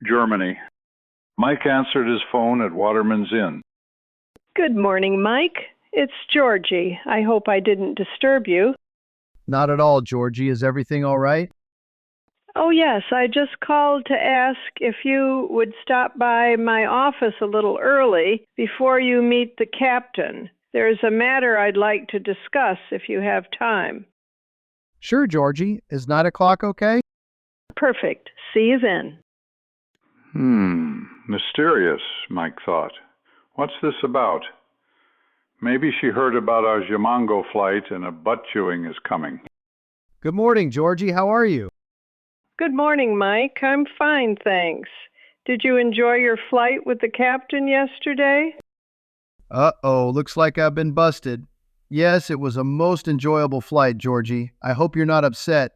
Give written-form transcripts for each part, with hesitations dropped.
Germany. Mike answered his phone at Waterman's Inn. Good morning, Mike. It's Georgie. I hope I didn't disturb you. Not at all, Georgie. Is everything all right? Oh, yes, I just called to ask if you would stop by my office a little early before you meet the captain. There's a matter I'd like to discuss if you have time. Sure, Georgie. Is 9 o'clock okay? Perfect. See you then. Mysterious, Mike thought. What's this about? Maybe she heard about our Jamongo flight and a butt chewing is coming. Good morning, Georgie. How are you? Good morning, Mike. I'm fine, thanks. Did you enjoy your flight with the captain yesterday? Uh-oh, looks like I've been busted. Yes, it was a most enjoyable flight, Georgie. I hope you're not upset.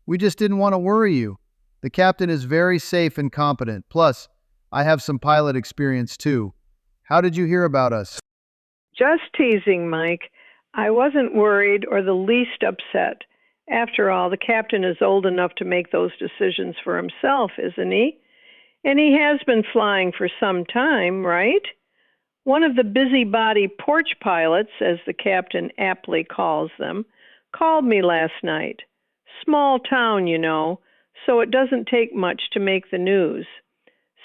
We just didn't want to worry you. The captain is very safe and competent. Plus, I have some pilot experience too. How did you hear about us? Just teasing, Mike. I wasn't worried or the least upset. After all, the captain is old enough to make those decisions for himself, isn't he? And he has been flying for some time, right? One of the busybody porch pilots, as the captain aptly calls them, called me last night. Small town, you know, so it doesn't take much to make the news.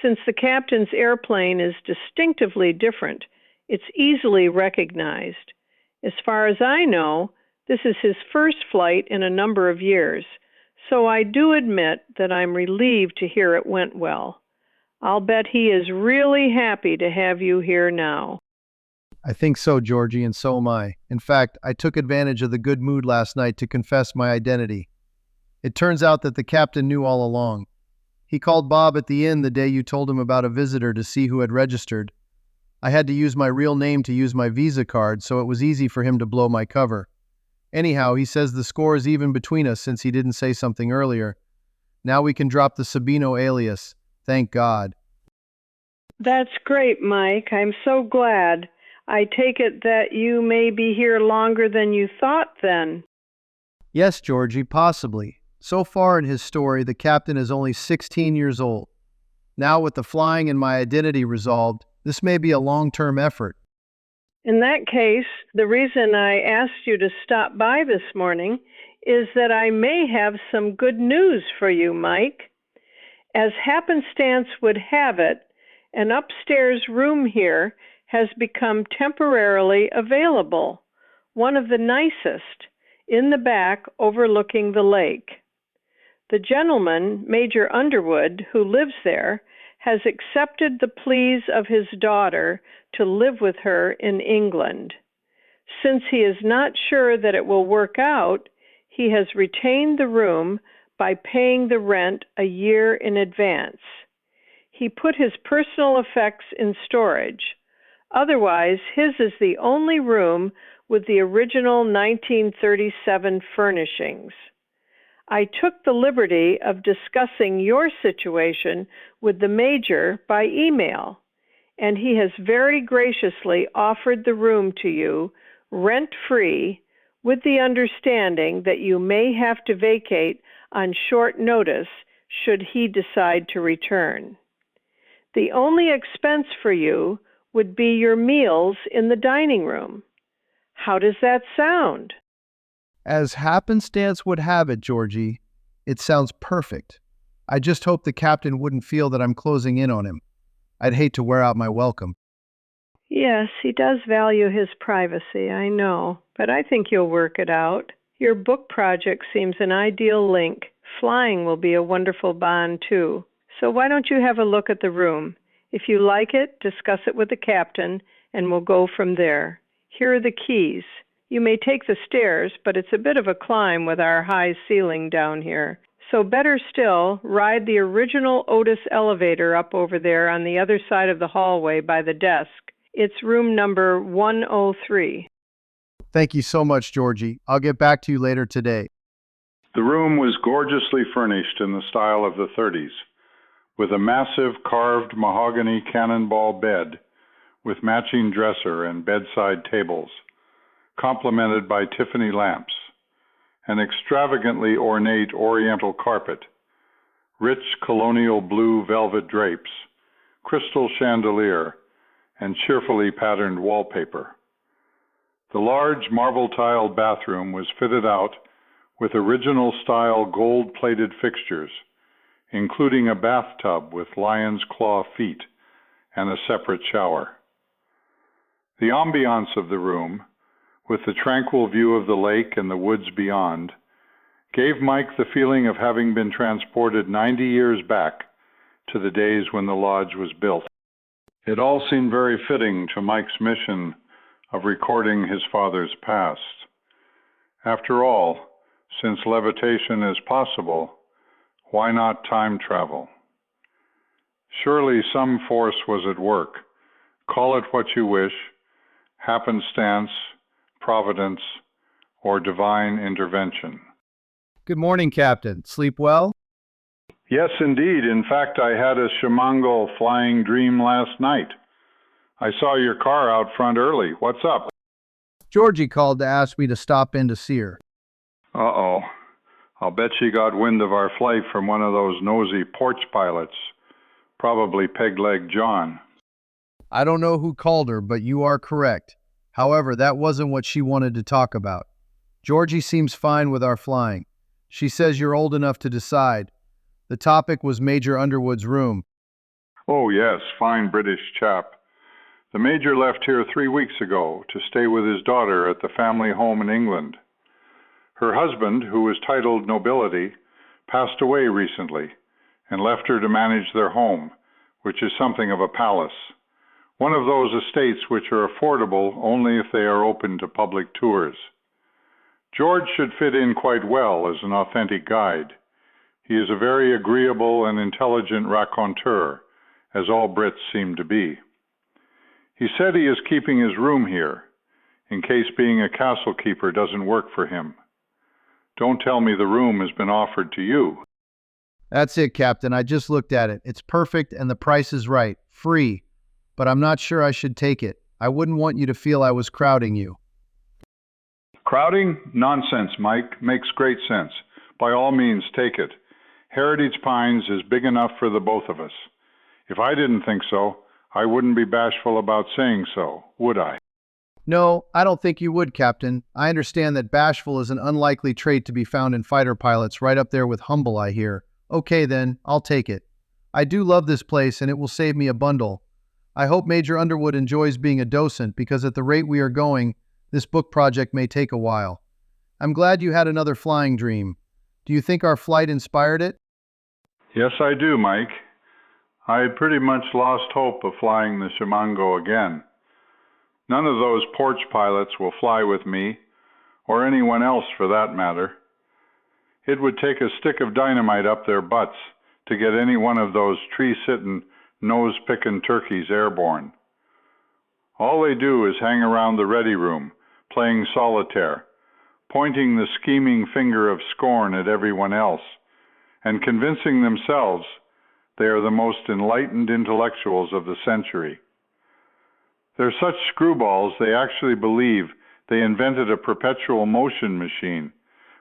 Since the captain's airplane is distinctively different, it's easily recognized. As far as I know, this is his first flight in a number of years, so I do admit that I'm relieved to hear it went well. I'll bet he is really happy to have you here now. I think so, Georgie, and so am I. In fact, I took advantage of the good mood last night to confess my identity. It turns out that the captain knew all along. He called Bob at the inn the day you told him about a visitor to see who had registered. I had to use my real name to use my Visa card, so it was easy for him to blow my cover. Anyhow, he says the score is even between us since he didn't say something earlier. Now we can drop the Sabino alias. Thank God. That's great, Mike. I'm so glad. I take it that you may be here longer than you thought then. Yes, Georgie, possibly. So far in his story, the captain is only 16 years old. Now with the flying and my identity resolved, this may be a long-term effort. In that case, the reason I asked you to stop by this morning is that I may have some good news for you, Mike. As happenstance would have it, an upstairs room here has become temporarily available, one of the nicest, in the back overlooking the lake. The gentleman, Major Underwood, who lives there, has accepted the pleas of his daughter to live with her in England. Since he is not sure that it will work out, he has retained the room by paying the rent a year in advance. He put his personal effects in storage. Otherwise, his is the only room with the original 1937 furnishings. I took the liberty of discussing your situation with the Major by email, and he has very graciously offered the room to you, rent-free, with the understanding that you may have to vacate on short notice should he decide to return. The only expense for you would be your meals in the dining room. How does that sound? As happenstance would have it, Georgie, it sounds perfect. I just hope the captain wouldn't feel that I'm closing in on him. I'd hate to wear out my welcome. Yes, he does value his privacy, I know, but I think you'll work it out. Your book project seems an ideal link. Flying will be a wonderful bond, too. So why don't you have a look at the room? If you like it, discuss it with the captain, and we'll go from there. Here are the keys. You may take the stairs, but it's a bit of a climb with our high ceiling down here. So better still, ride the original Otis elevator up over there on the other side of the hallway by the desk. It's room number 103. Thank you so much, Georgie. I'll get back to you later today. The room was gorgeously furnished in the style of the 30s, with a massive carved mahogany cannonball bed with matching dresser and bedside tables, complemented by Tiffany lamps, an extravagantly ornate oriental carpet, rich colonial blue velvet drapes, crystal chandelier, and cheerfully patterned wallpaper. The large marble-tiled bathroom was fitted out with original-style gold-plated fixtures, including a bathtub with lion's claw feet and a separate shower. The ambiance of the room, with the tranquil view of the lake and the woods beyond, gave Mike the feeling of having been transported 90 years back to the days when the lodge was built. It all seemed very fitting to Mike's mission of recording his father's past. After all, since levitation is possible, why not time travel? Surely some force was at work. Call it what you wish, happenstance, providence, or divine intervention. Good morning, Captain. Sleep well? Yes, indeed. In fact, I had a Chimango flying dream last night. I saw your car out front early. What's up? Georgie called to ask me to stop in to see her. Uh-oh. I'll bet she got wind of our flight from one of those nosy porch pilots. Probably Peg-Leg John. I don't know who called her, but you are correct. However, that wasn't what she wanted to talk about. Georgie seems fine with our flying. She says you're old enough to decide. The topic was Major Underwood's room. Oh, yes, fine British chap. The Major left here 3 weeks ago to stay with his daughter at the family home in England. Her husband, who was titled nobility, passed away recently and left her to manage their home, which is something of a palace. One of those estates which are affordable only if they are open to public tours. George should fit in quite well as an authentic guide. He is a very agreeable and intelligent raconteur, as all Brits seem to be. He said he is keeping his room here, in case being a castle keeper doesn't work for him. Don't tell me the room has been offered to you. That's it, Captain. I just looked at it. It's perfect and the price is right. Free. But I'm not sure I should take it. I wouldn't want you to feel I was crowding you. Crowding? Nonsense, Mike. Makes great sense. By all means, take it. Heritage Pines is big enough for the both of us. If I didn't think so, I wouldn't be bashful about saying so, would I? No, I don't think you would, Captain. I understand that bashful is an unlikely trait to be found in fighter pilots, right up there with humble, I hear. Okay then, I'll take it. I do love this place and it will save me a bundle. I hope Major Underwood enjoys being a docent because at the rate we are going, this book project may take a while. I'm glad you had another flying dream. Do you think our flight inspired it? Yes, I do, Mike. I had pretty much lost hope of flying the Chimango again. None of those porch pilots will fly with me, or anyone else for that matter. It would take a stick of dynamite up their butts to get any one of those tree-sitting, nose-picking turkeys airborne. All they do is hang around the ready room, playing solitaire, pointing the scheming finger of scorn at everyone else, and convincing themselves they are the most enlightened intellectuals of the century. They're such screwballs they actually believe they invented a perpetual motion machine,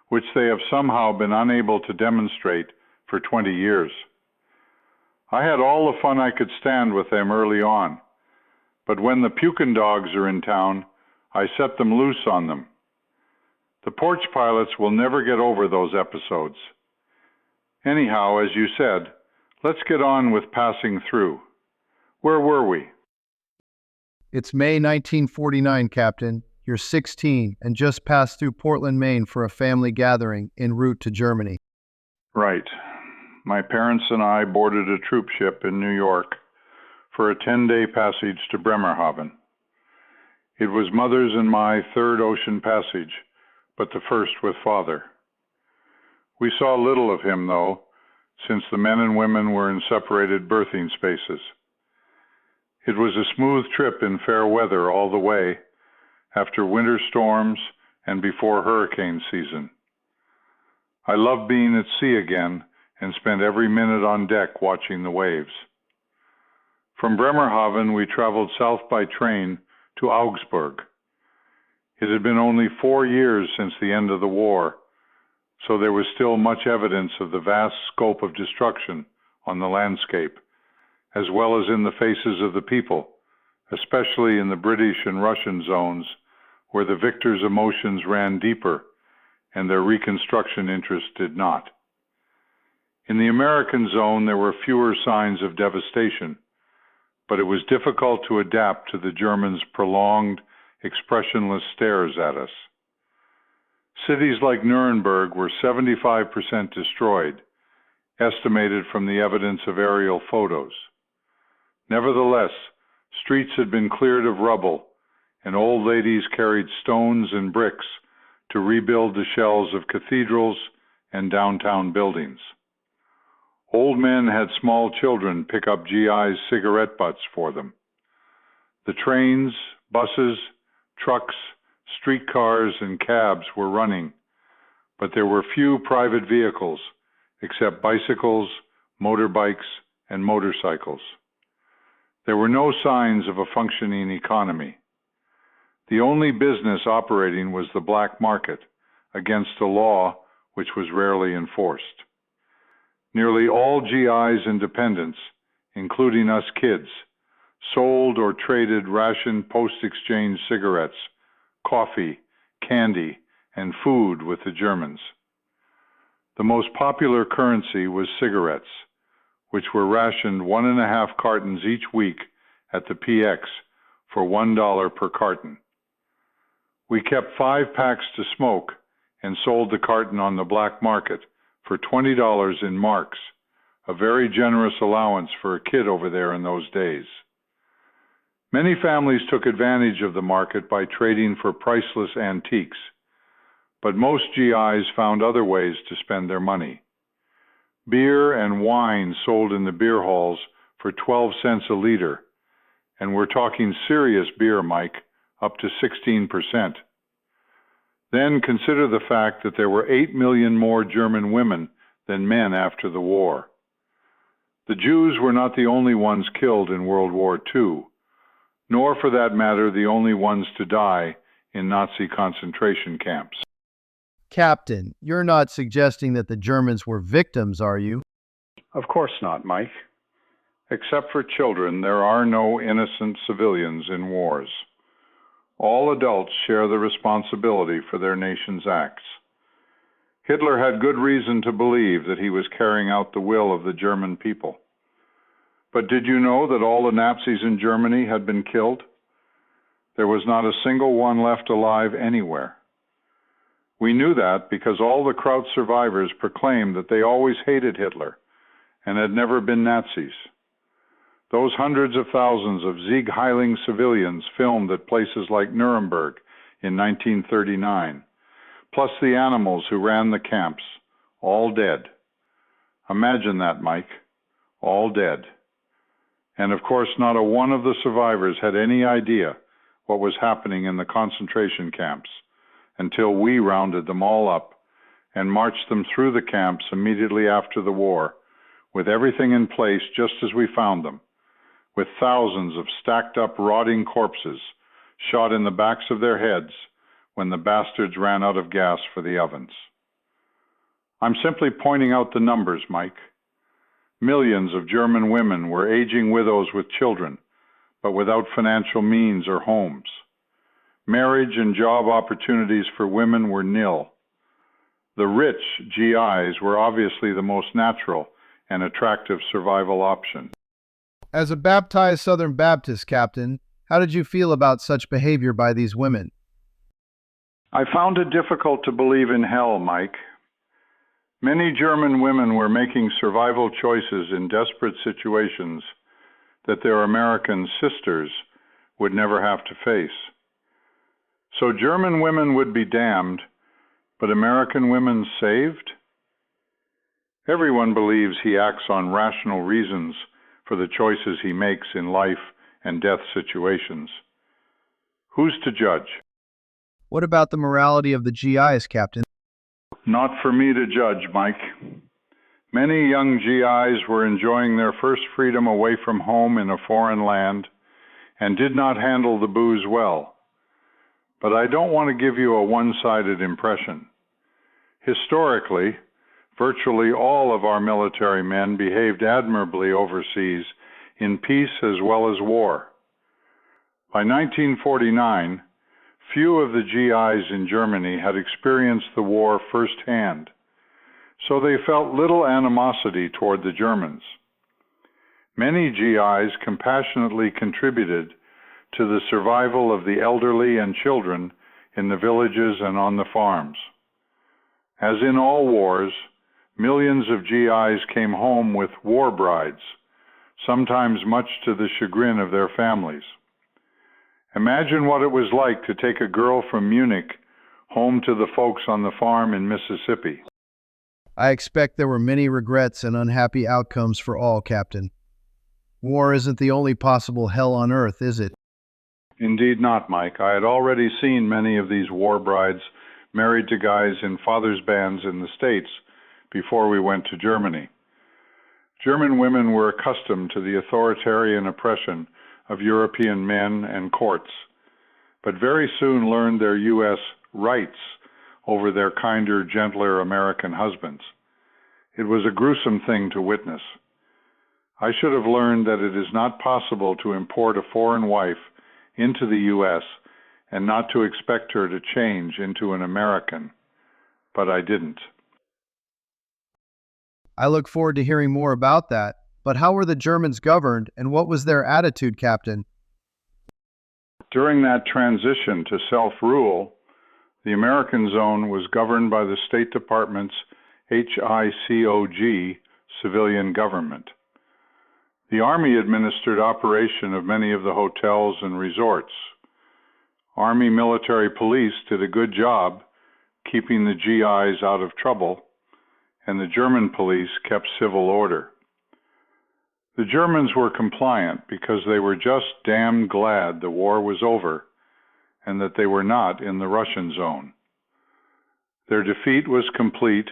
which they have somehow been unable to demonstrate for 20 years. I had all the fun I could stand with them early on, but when the pukin dogs are in town, I set them loose on them. The porch pilots will never get over those episodes. Anyhow, as you said, let's get on with passing through. Where were we? It's May 1949, Captain. You're 16 and just passed through Portland, Maine for a family gathering en route to Germany. Right. My parents and I boarded a troop ship in New York for a 10-day passage to Bremerhaven. It was Mother's and my third ocean passage, but the first with Father. We saw little of him, though, since the men and women were in separated berthing spaces. It was a smooth trip in fair weather all the way, after winter storms and before hurricane season. I loved being at sea again and spent every minute on deck watching the waves. From Bremerhaven, we traveled south by train to Augsburg. It had been only 4 years since the end of the war, so there was still much evidence of the vast scope of destruction on the landscape, as well as in the faces of the people, especially in the British and Russian zones, where the victors' emotions ran deeper and their reconstruction interest did not. In the American zone, there were fewer signs of devastation, but it was difficult to adapt to the Germans' prolonged, expressionless stares at us. Cities like Nuremberg were 75% destroyed, estimated from the evidence of aerial photos. Nevertheless, streets had been cleared of rubble, and old ladies carried stones and bricks to rebuild the shells of cathedrals and downtown buildings. Old men had small children pick up GI's cigarette butts for them. The trains, buses, trucks, streetcars, and cabs were running, but there were few private vehicles except bicycles, motorbikes, and motorcycles. There were no signs of a functioning economy. The only business operating was the black market, against a law which was rarely enforced. Nearly all GIs and dependents, including us kids, sold or traded ration post-exchange cigarettes, coffee, candy, and food with the Germans. The most popular currency was cigarettes, which were rationed 1.5 cartons each week at the PX for $1 per carton. We kept 5 packs to smoke and sold the carton on the black market for $20 in marks, a very generous allowance for a kid over there in those days. Many families took advantage of the market by trading for priceless antiques, but most GIs found other ways to spend their money. Beer and wine sold in the beer halls for 12 cents a liter, and we're talking serious beer, Mike, up to 16%. Then consider the fact that there were 8 million more German women than men after the war. The Jews were not the only ones killed in World War II, nor for that matter the only ones to die in Nazi concentration camps. Captain, you're not suggesting that the Germans were victims, are you? Of course not, Mike. Except for children, there are no innocent civilians in wars. All adults share the responsibility for their nation's acts. Hitler had good reason to believe that he was carrying out the will of the German people. But did you know that all the Nazis in Germany had been killed? There was not a single one left alive anywhere. We knew that because all the Kraut survivors proclaimed that they always hated Hitler and had never been Nazis. Those hundreds of thousands of Sieg Heiling civilians filmed at places like Nuremberg in 1939, plus the animals who ran the camps, all dead. Imagine that, Mike, all dead. And of course, not a one of the survivors had any idea what was happening in the concentration camps until we rounded them all up and marched them through the camps immediately after the war, with everything in place just as we found them, with thousands of stacked up rotting corpses shot in the backs of their heads when the bastards ran out of gas for the ovens. I'm simply pointing out the numbers, Mike. Millions of German women were aging widows with children, but without financial means or homes. Marriage and job opportunities for women were nil. The rich GIs were obviously the most natural and attractive survival option. As a baptized Southern Baptist, Captain, how did you feel about such behavior by these women? I found it difficult to believe in hell, Mike. Many German women were making survival choices in desperate situations that their American sisters would never have to face. So German women would be damned, but American women saved? Everyone believes he acts on rational reasons for the choices he makes in life and death situations. Who's to judge? What about the morality of the GIs, Captain? Not for me to judge, Mike. Many young GIs were enjoying their first freedom away from home in a foreign land and did not handle the booze well. But I don't want to give you a one-sided impression. Historically, virtually all of our military men behaved admirably overseas in peace as well as war. By 1949, few of the GIs in Germany had experienced the war firsthand, so they felt little animosity toward the Germans. Many GIs compassionately contributed to the survival of the elderly and children in the villages and on the farms. As in all wars, millions of GIs came home with war brides, sometimes much to the chagrin of their families. Imagine what it was like to take a girl from Munich home to the folks on the farm in Mississippi. I expect there were many regrets and unhappy outcomes for all, Captain. War isn't the only possible hell on earth, is it? Indeed not, Mike. I had already seen many of these war brides married to guys in fathers' bands in the States before we went to Germany. German women were accustomed to the authoritarian oppression of European men and courts, but very soon learned their U.S. rights over their kinder, gentler American husbands. It was a gruesome thing to witness. I should have learned that it is not possible to import a foreign wife into the U.S. and not to expect her to change into an American, but I didn't. I look forward to hearing more about that, but how were the Germans governed and what was their attitude, Captain? During that transition to self-rule, the American zone was governed by the State Department's HICOG civilian government. The Army administered operation of many of the hotels and resorts. Army military police did a good job keeping the GIs out of trouble, and the German police kept civil order. The Germans were compliant because they were just damn glad the war was over and that they were not in the Russian zone. Their defeat was complete,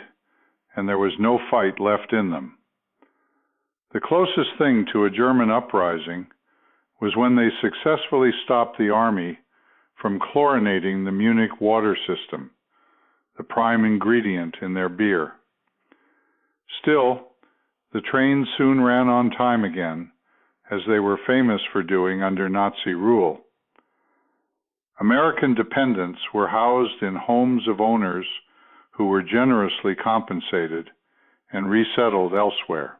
and there was no fight left in them. The closest thing to a German uprising was when they successfully stopped the army from chlorinating the Munich water system, the prime ingredient in their beer. Still, the trains soon ran on time again, as they were famous for doing under Nazi rule. American dependents were housed in homes of owners who were generously compensated and resettled elsewhere.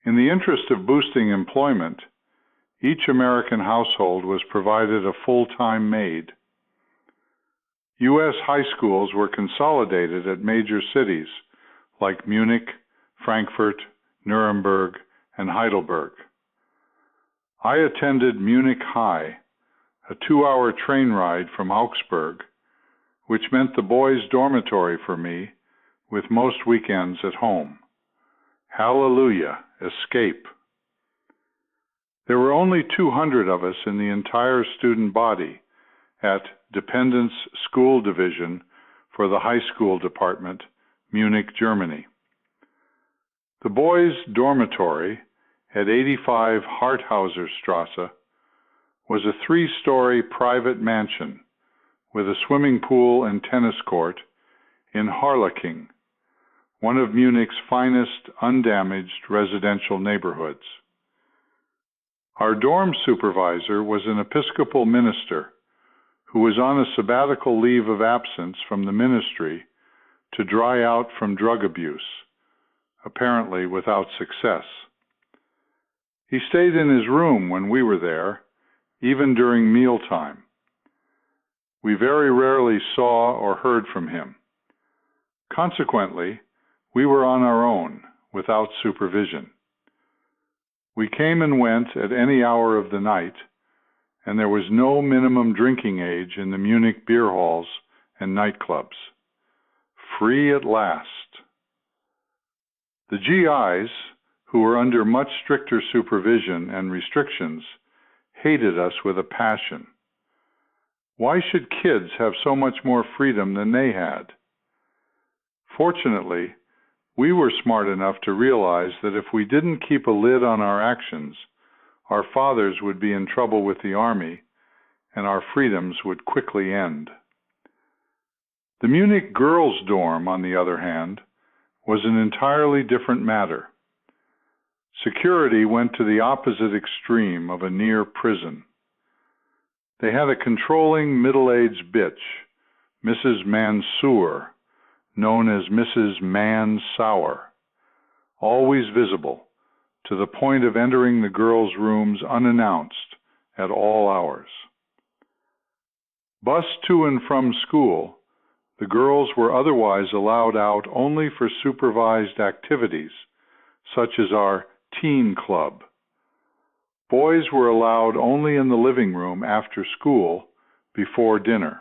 In the interest of boosting employment, each American household was provided a full-time maid. U.S. high schools were consolidated at major cities like Munich, Frankfurt, Nuremberg, and Heidelberg. I attended Munich High, a 2-hour train ride from Augsburg, which meant the boys' dormitory for me, with most weekends at home. Hallelujah, escape. There were only 200 of us in the entire student body at Dependents School Division for the High School Department, Munich, Germany. The boys' dormitory at 85 Harthauserstrasse was a 3-story private mansion with a swimming pool and tennis court in Harleching, one of Munich's finest undamaged residential neighborhoods. Our dorm supervisor was an Episcopal minister who was on a sabbatical leave of absence from the ministry to dry out from drug abuse, apparently without success. He stayed in his room when we were there, even during mealtime. We very rarely saw or heard from him. Consequently, we were on our own, without supervision. We came and went at any hour of the night, and there was no minimum drinking age in the Munich beer halls and nightclubs. Free at last. The GIs, who were under much stricter supervision and restrictions, hated us with a passion. Why should kids have so much more freedom than they had? Fortunately, we were smart enough to realize that if we didn't keep a lid on our actions, our fathers would be in trouble with the army, and our freedoms would quickly end. The Munich girls' dorm, on the other hand, was an entirely different matter. Security went to the opposite extreme of a near prison. They had a controlling middle-aged bitch, Mrs. Mansour, known as Mrs. Man-Sour, always visible, to the point of entering the girls' rooms unannounced at all hours. Bused to and from school, the girls were otherwise allowed out only for supervised activities, such as our teen club. Boys were allowed only in the living room after school, before dinner.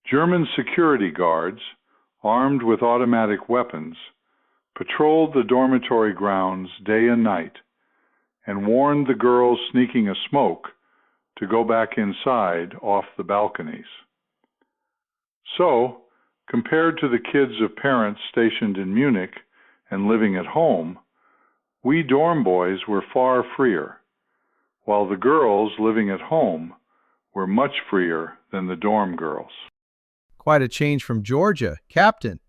German security guards, armed with automatic weapons, patrolled the dormitory grounds day and night, and warned the girls sneaking a smoke to go back inside off the balconies. So, compared to the kids of parents stationed in Munich and living at home, we dorm boys were far freer, while the girls living at home were much freer than the dorm girls. Quite a change from Georgia, Captain.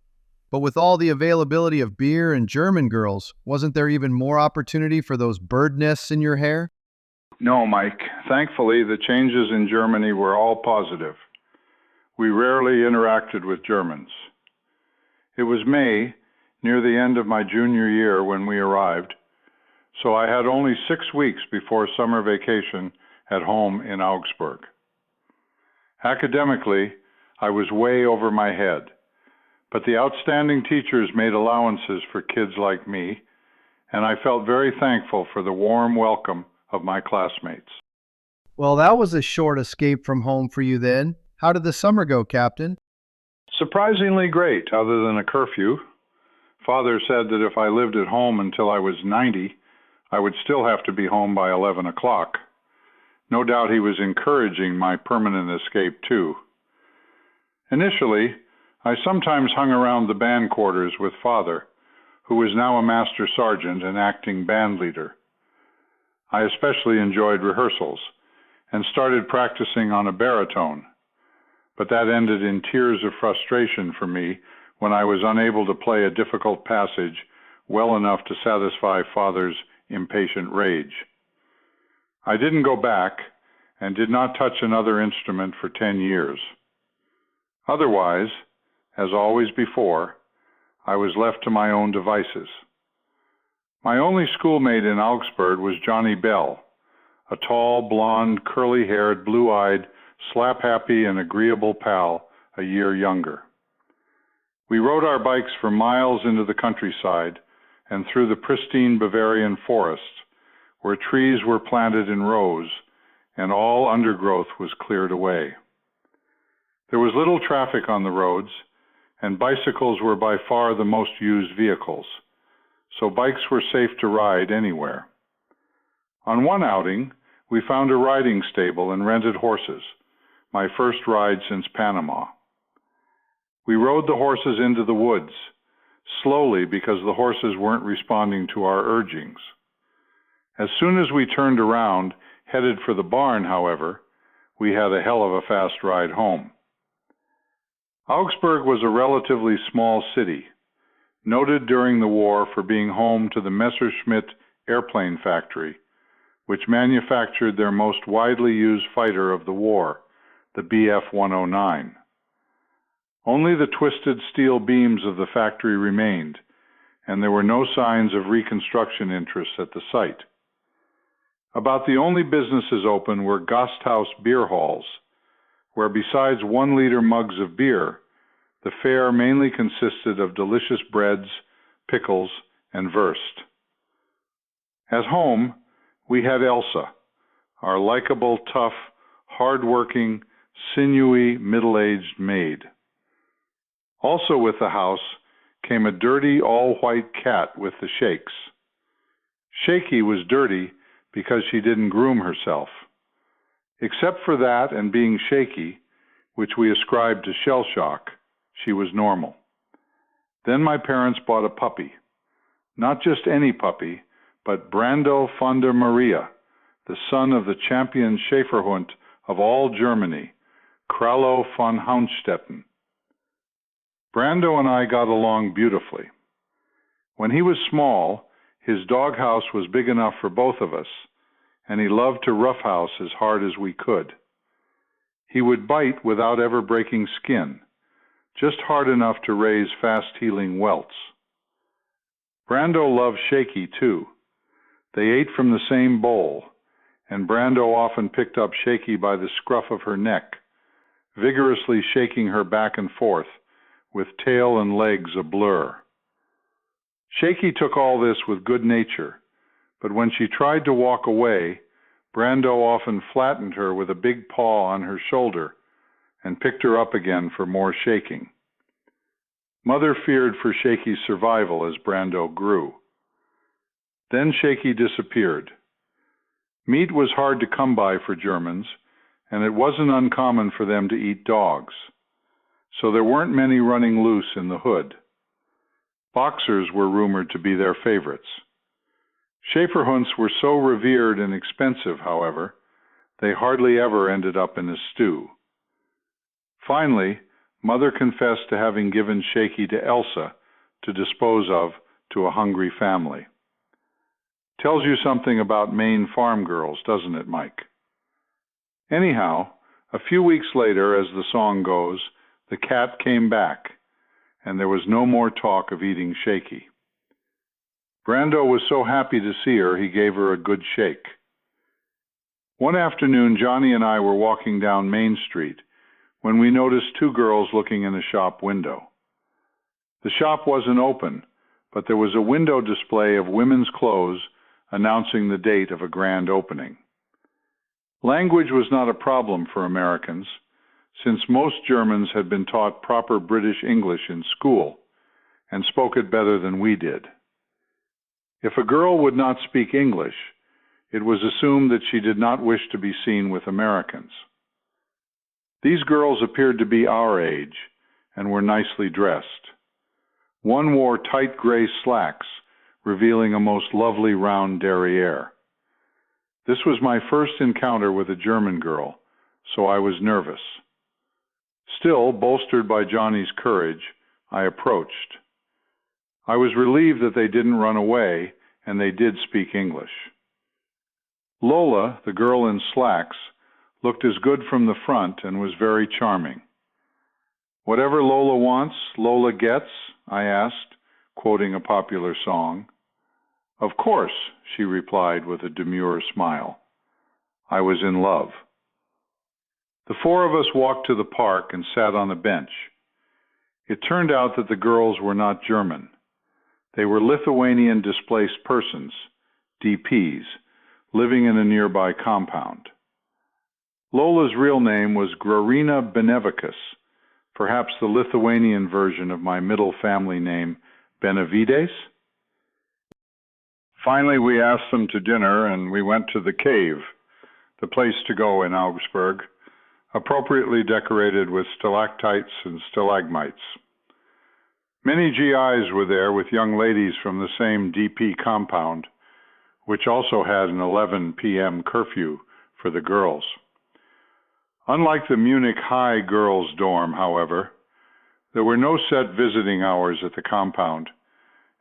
But with all the availability of beer and German girls, wasn't there even more opportunity for those bird nests in your hair? No, Mike. Thankfully, the changes in Germany were all positive. We rarely interacted with Germans. It was May, near the end of my junior year, when we arrived, so I had only 6 weeks before summer vacation at home in Augsburg. Academically, I was way over my head, but the outstanding teachers made allowances for kids like me, and I felt very thankful for the warm welcome of my classmates. Well, that was a short escape from home for you then. How did the summer go, Captain? Surprisingly great, other than a curfew. Father said that if I lived at home until I was 90, I would still have to be home by 11 o'clock. No doubt he was encouraging my permanent escape, too. Initially, I sometimes hung around the band quarters with Father, who was now a master sergeant and acting band leader. I especially enjoyed rehearsals and started practicing on a baritone, but that ended in tears of frustration for me when I was unable to play a difficult passage well enough to satisfy Father's impatient rage. I didn't go back and did not touch another instrument for 10 years. Otherwise, as always before, I was left to my own devices. My only schoolmate in Augsburg was Johnny Bell, a tall, blonde, curly-haired, blue-eyed, slap-happy, and agreeable pal a year younger. We rode our bikes for miles into the countryside and through the pristine Bavarian forests, where trees were planted in rows and all undergrowth was cleared away. There was little traffic on the roads, and bicycles were by far the most used vehicles, so bikes were safe to ride anywhere. On one outing, we found a riding stable and rented horses, my first ride since Panama. We rode the horses into the woods, slowly because the horses weren't responding to our urgings. As soon as we turned around, headed for the barn, however, we had a hell of a fast ride home. Augsburg was a relatively small city, noted during the war for being home to the Messerschmitt airplane factory, which manufactured their most widely used fighter of the war, the Bf-109. Only the twisted steel beams of the factory remained, and there were no signs of reconstruction interests at the site. About the only businesses open were Gasthaus beer halls, where besides 1-liter mugs of beer, the fare mainly consisted of delicious breads, pickles, and wurst. At home, we had Elsa, our likable, tough, hard-working, sinewy, middle-aged maid. Also with the house came a dirty, all-white cat with the shakes. Shaky was dirty because she didn't groom herself. Except for that and being shaky, which we ascribed to shell shock, she was normal. Then my parents bought a puppy. Not just any puppy, but Brando von der Maria, the son of the champion Schäferhund of all Germany, Krallo von Houndstetten. Brando and I got along beautifully. When he was small, his doghouse was big enough for both of us, and he loved to roughhouse as hard as we could. He would bite without ever breaking skin, just hard enough to raise fast-healing welts. Brando loved Shaky, too. They ate from the same bowl, and Brando often picked up Shaky by the scruff of her neck, vigorously shaking her back and forth, with tail and legs a blur. Shaky took all this with good nature, but when she tried to walk away, Brando often flattened her with a big paw on her shoulder and picked her up again for more shaking. Mother feared for Shaky's survival as Brando grew. Then Shaky disappeared. Meat was hard to come by for Germans, and it wasn't uncommon for them to eat dogs, so there weren't many running loose in the hood. Boxers were rumored to be their favorites. Schäferhunds were so revered and expensive, however, they hardly ever ended up in a stew. Finally, Mother confessed to having given Shaky to Elsa to dispose of to a hungry family. Tells you something about Maine farm girls, doesn't it, Mike? Anyhow, a few weeks later, as the song goes, the cat came back, and there was no more talk of eating Shaky. Brando was so happy to see her, he gave her a good shake. One afternoon, Johnny and I were walking down Main Street when we noticed two girls looking in a shop window. The shop wasn't open, but there was a window display of women's clothes announcing the date of a grand opening. Language was not a problem for Americans, since most Germans had been taught proper British English in school and spoke it better than we did. If a girl would not speak English, it was assumed that she did not wish to be seen with Americans. These girls appeared to be our age and were nicely dressed. One wore tight gray slacks, revealing a most lovely round derriere. This was my first encounter with a German girl, so I was nervous. Still, bolstered by Johnny's courage, I approached. I was relieved that they didn't run away, and they did speak English. Lola, the girl in slacks, looked as good from the front and was very charming. "Whatever Lola wants, Lola gets?" I asked, quoting a popular song. "Of course," she replied with a demure smile. I was in love. The four of us walked to the park and sat on a bench. It turned out that the girls were not German. They were Lithuanian displaced persons, DPs, living in a nearby compound. Lola's real name was Grarina Benevicus, perhaps the Lithuanian version of my middle family name, Benavides. Finally, we asked them to dinner, and we went to the Cave, the place to go in Augsburg, appropriately decorated with stalactites and stalagmites. Many GIs were there with young ladies from the same DP compound, which also had an 11 p.m. curfew for the girls. Unlike the Munich High girls' dorm, however, there were no set visiting hours at the compound,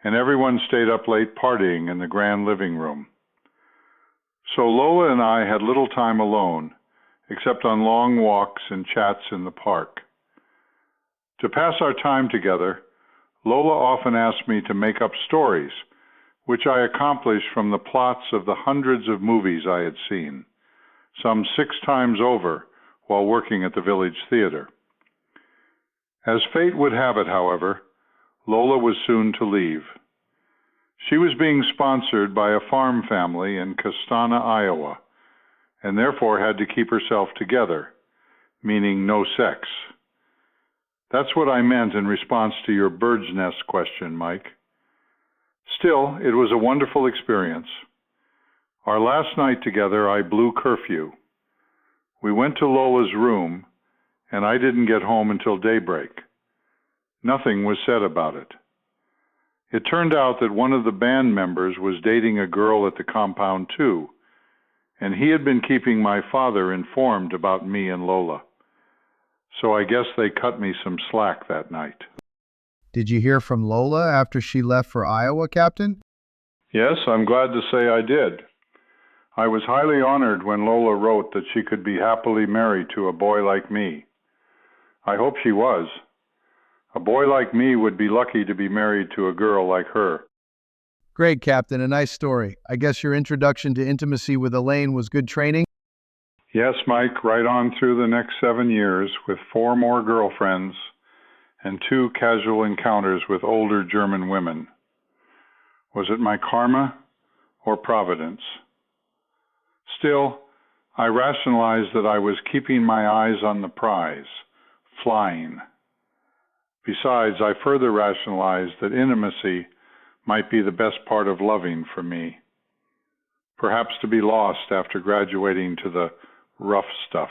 and everyone stayed up late partying in the grand living room. So Lola and I had little time alone, except on long walks and chats in the park. To pass our time together, Lola often asked me to make up stories, which I accomplished from the plots of the hundreds of movies I had seen, some 6 times over while working at the village theater. As fate would have it, however, Lola was soon to leave. She was being sponsored by a farm family in Castana, Iowa, and therefore had to keep herself together, meaning no sex. That's what I meant in response to your bird's nest question, Mike. Still, it was a wonderful experience. Our last night together, I blew curfew. We went to Lola's room, and I didn't get home until daybreak. Nothing was said about it. It turned out that one of the band members was dating a girl at the compound too, and he had been keeping my father informed about me and Lola. So I guess they cut me some slack that night. Did you hear from Lola after she left for Iowa, Captain? Yes, I'm glad to say I did. I was highly honored when Lola wrote that she could be happily married to a boy like me. I hope she was. A boy like me would be lucky to be married to a girl like her. Great, Captain. A nice story. I guess your introduction to intimacy with Elaine was good training? Yes, Mike, right on through the next 7 years with 4 more girlfriends and 2 casual encounters with older German women. Was it my karma or providence? Still, I rationalized that I was keeping my eyes on the prize, flying. Besides, I further rationalized that intimacy might be the best part of loving for me. Perhaps to be lost after graduating to the rough stuff.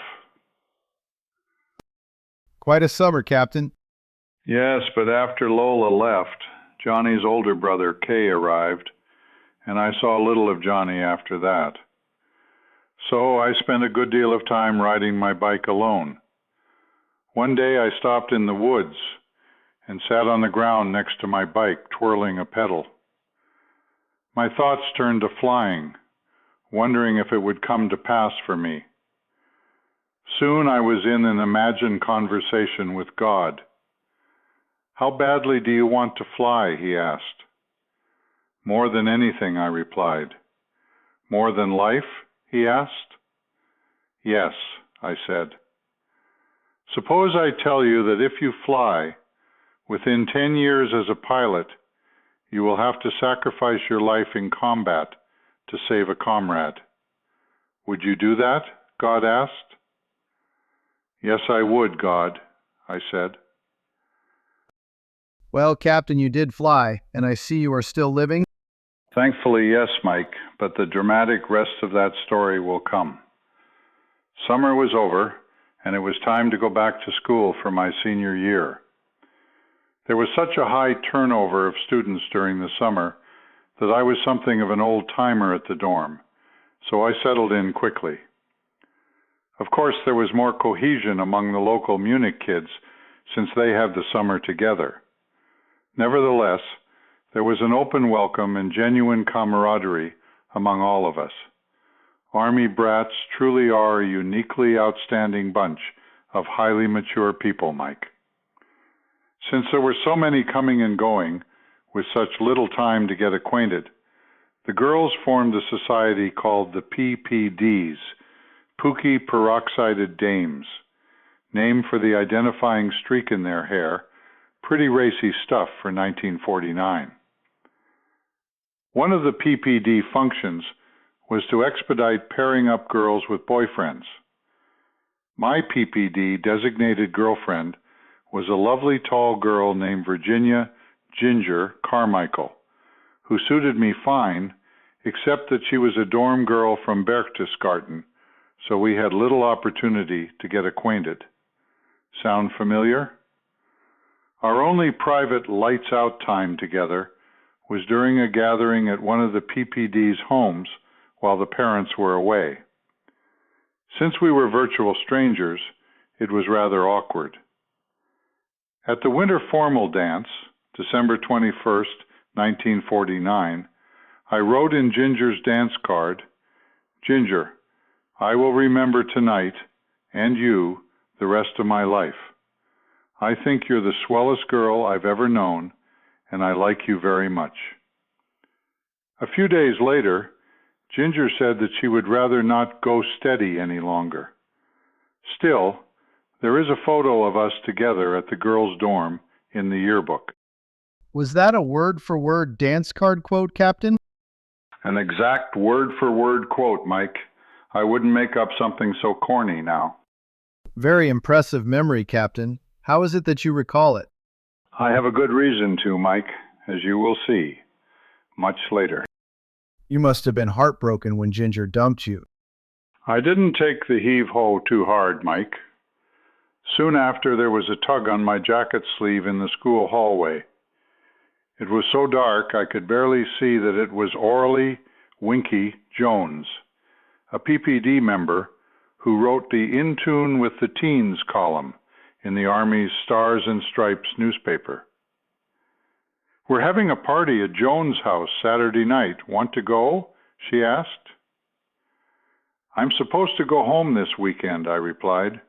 Quite a summer, Captain. Yes, but after Lola left, Johnny's older brother, Kay, arrived, and I saw little of Johnny after that. So I spent a good deal of time riding my bike alone. One day I stopped in the woods and sat on the ground next to my bike, twirling a pedal. My thoughts turned to flying, wondering if it would come to pass for me. Soon I was in an imagined conversation with God. "How badly do you want to fly?" he asked. "More than anything," I replied. "More than life?" he asked. "Yes," I said. "Suppose I tell you that if you fly, within 10 years as a pilot, you will have to sacrifice your life in combat to save a comrade. Would you do that?" God asked. "Yes, I would, God," I said. Well, Captain, you did fly, and I see you are still living. Thankfully, yes, Mike, but the dramatic rest of that story will come. Summer was over, and it was time to go back to school for my senior year. There was such a high turnover of students during the summer that I was something of an old-timer at the dorm, so I settled in quickly. Of course, there was more cohesion among the local Munich kids since they had the summer together. Nevertheless, there was an open welcome and genuine camaraderie among all of us. Army brats truly are a uniquely outstanding bunch of highly mature people, Mike. Since there were so many coming and going, with such little time to get acquainted, the girls formed a society called the PPDs, Pookie Peroxided Dames, named for the identifying streak in their hair, pretty racy stuff for 1949. One of the PPD functions was to expedite pairing up girls with boyfriends. My PPD designated girlfriend was a lovely tall girl named Virginia Ginger Carmichael, who suited me fine, except that she was a dorm girl from Berchtesgaden, so we had little opportunity to get acquainted. Sound familiar? Our only private lights-out time together was during a gathering at one of the PPD's homes while the parents were away. Since we were virtual strangers, it was rather awkward. At the winter formal dance, December 21st, 1949, I wrote in Ginger's dance card, "Ginger, I will remember tonight, and you, the rest of my life. I think you're the swellest girl I've ever known, and I like you very much." A few days later, Ginger said that she would rather not go steady any longer. Still, there is a photo of us together at the girls' dorm in the yearbook. Was that a word-for-word dance card quote, Captain? An exact word-for-word quote, Mike. I wouldn't make up something so corny now. Very impressive memory, Captain. How is it that you recall it? I have a good reason to, Mike, as you will see, much later. You must have been heartbroken when Ginger dumped you. I didn't take the heave-ho too hard, Mike. Soon after, there was a tug on my jacket sleeve in the school hallway. It was so dark I could barely see that it was Orly Winky Jones, a PPD member who wrote the In Tune with the Teens column in the Army's Stars and Stripes newspaper. "We're having a party at Joan's house Saturday night. Want to go?" she asked. "I'm supposed to go home this weekend," I replied.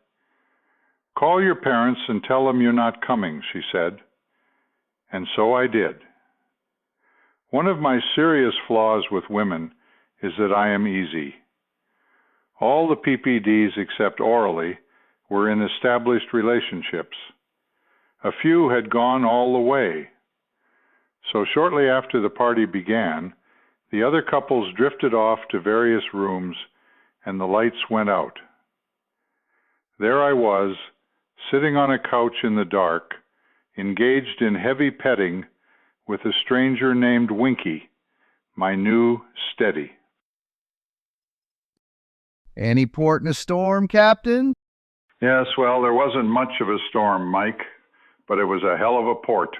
"Call your parents and tell them you're not coming," she said. And so I did. One of my serious flaws with women is that I am easy. All the PPDs except Orally were in established relationships. A few had gone all the way. So shortly after the party began, the other couples drifted off to various rooms and the lights went out. There I was, sitting on a couch in the dark, engaged in heavy petting with a stranger named Winky, my new steady. Any port in a storm, Captain? Yes, well, there wasn't much of a storm, Mike, but it was a hell of a port.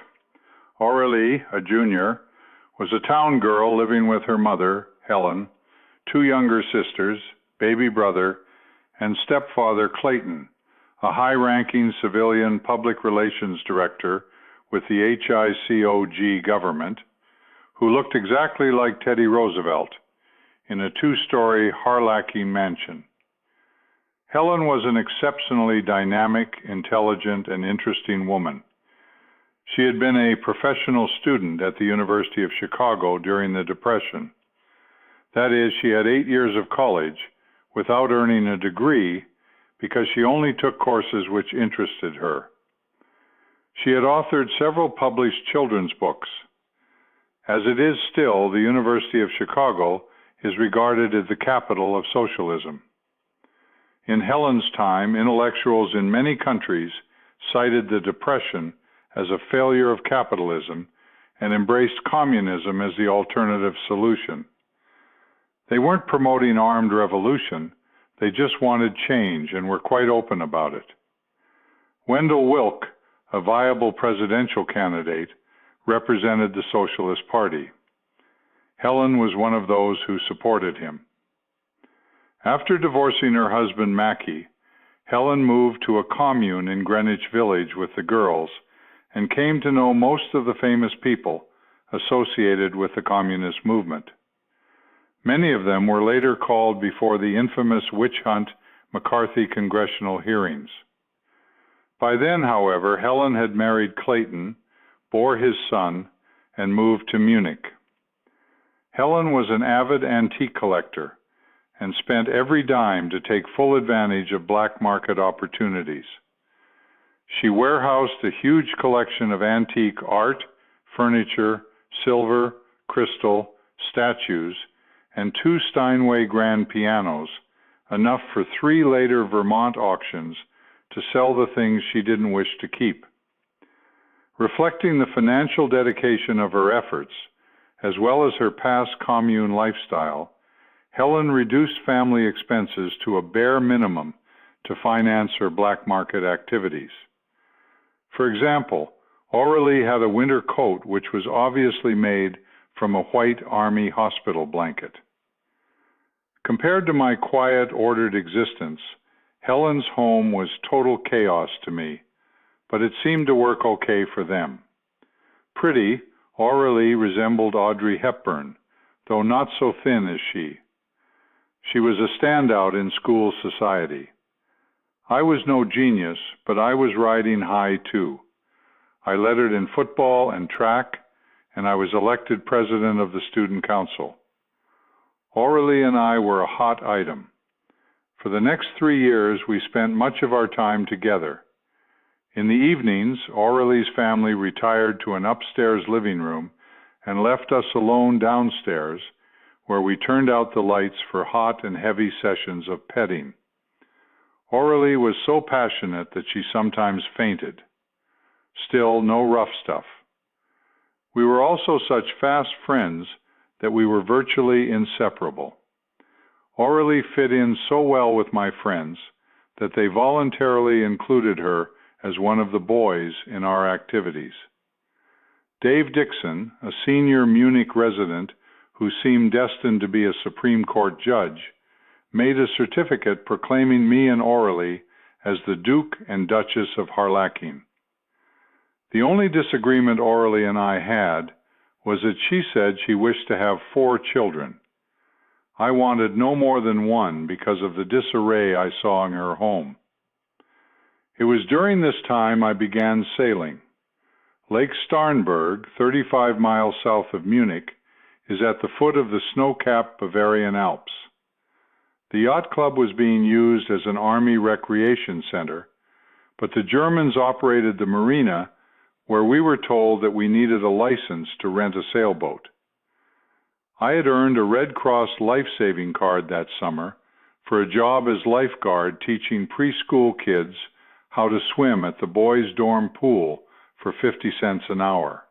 Aurelie, a junior, was a town girl living with her mother, Helen, 2 younger sisters, baby brother, and stepfather Clayton, a high-ranking civilian public relations director with the HICOG government, who looked exactly like Teddy Roosevelt in a 2-story Harlacking mansion. Helen was an exceptionally dynamic, intelligent, and interesting woman. She had been a professional student at the University of Chicago during the Depression. That is, she had 8 years of college without earning a degree because she only took courses which interested her. She had authored several published children's books. As it is still, the University of Chicago is regarded as the capital of socialism. In Helen's time, intellectuals in many countries cited the Depression as a failure of capitalism and embraced communism as the alternative solution. They weren't promoting armed revolution, they just wanted change and were quite open about it. Wendell Wilk, a viable presidential candidate, represented the Socialist Party. Helen was one of those who supported him. After divorcing her husband Mackey, Helen moved to a commune in Greenwich Village with the girls and came to know most of the famous people associated with the communist movement. Many of them were later called before the infamous witch hunt McCarthy congressional hearings. By then, however, Helen had married Clayton, bore his son, and moved to Munich. Helen was an avid antique collector and spent every dime to take full advantage of black market opportunities. She warehoused a huge collection of antique art, furniture, silver, crystal, statues, and 2 Steinway grand pianos, enough for 3 later Vermont auctions to sell the things she didn't wish to keep. Reflecting the financial dedication of her efforts, as well as her past commune lifestyle, Helen reduced family expenses to a bare minimum to finance her black market activities. For example, Aurelie had a winter coat which was obviously made from a white army hospital blanket. Compared to my quiet, ordered existence, Helen's home was total chaos to me, but it seemed to work okay for them. Pretty, Aurelie resembled Audrey Hepburn, though not so thin as she. She was a standout in school society. I was no genius, but I was riding high too. I lettered in football and track, and I was elected president of the student council. Aurelie and I were a hot item. For the next 3 years, we spent much of our time together. In the evenings, Aurelie's family retired to an upstairs living room and left us alone downstairs, where we turned out the lights for hot and heavy sessions of petting. Aurelie was so passionate that she sometimes fainted. Still, no rough stuff. We were also such fast friends that we were virtually inseparable. Aurelie fit in so well with my friends that they voluntarily included her as one of the boys in our activities. Dave Dixon, a senior Munich resident who seemed destined to be a Supreme Court judge, made a certificate proclaiming me and Aurelie as the Duke and Duchess of Harlacking. The only disagreement Aurelie and I had was that she said she wished to have 4 children. I wanted no more than 1 because of the disarray I saw in her home. It was during this time I began sailing. Lake Starnberg, 35 miles south of Munich, is at the foot of the snow-capped Bavarian Alps. The yacht club was being used as an army recreation center, but the Germans operated the marina where we were told that we needed a license to rent a sailboat. I had earned a Red Cross life-saving card that summer for a job as lifeguard teaching preschool kids how to swim at the boys' dorm pool for 50 cents an hour.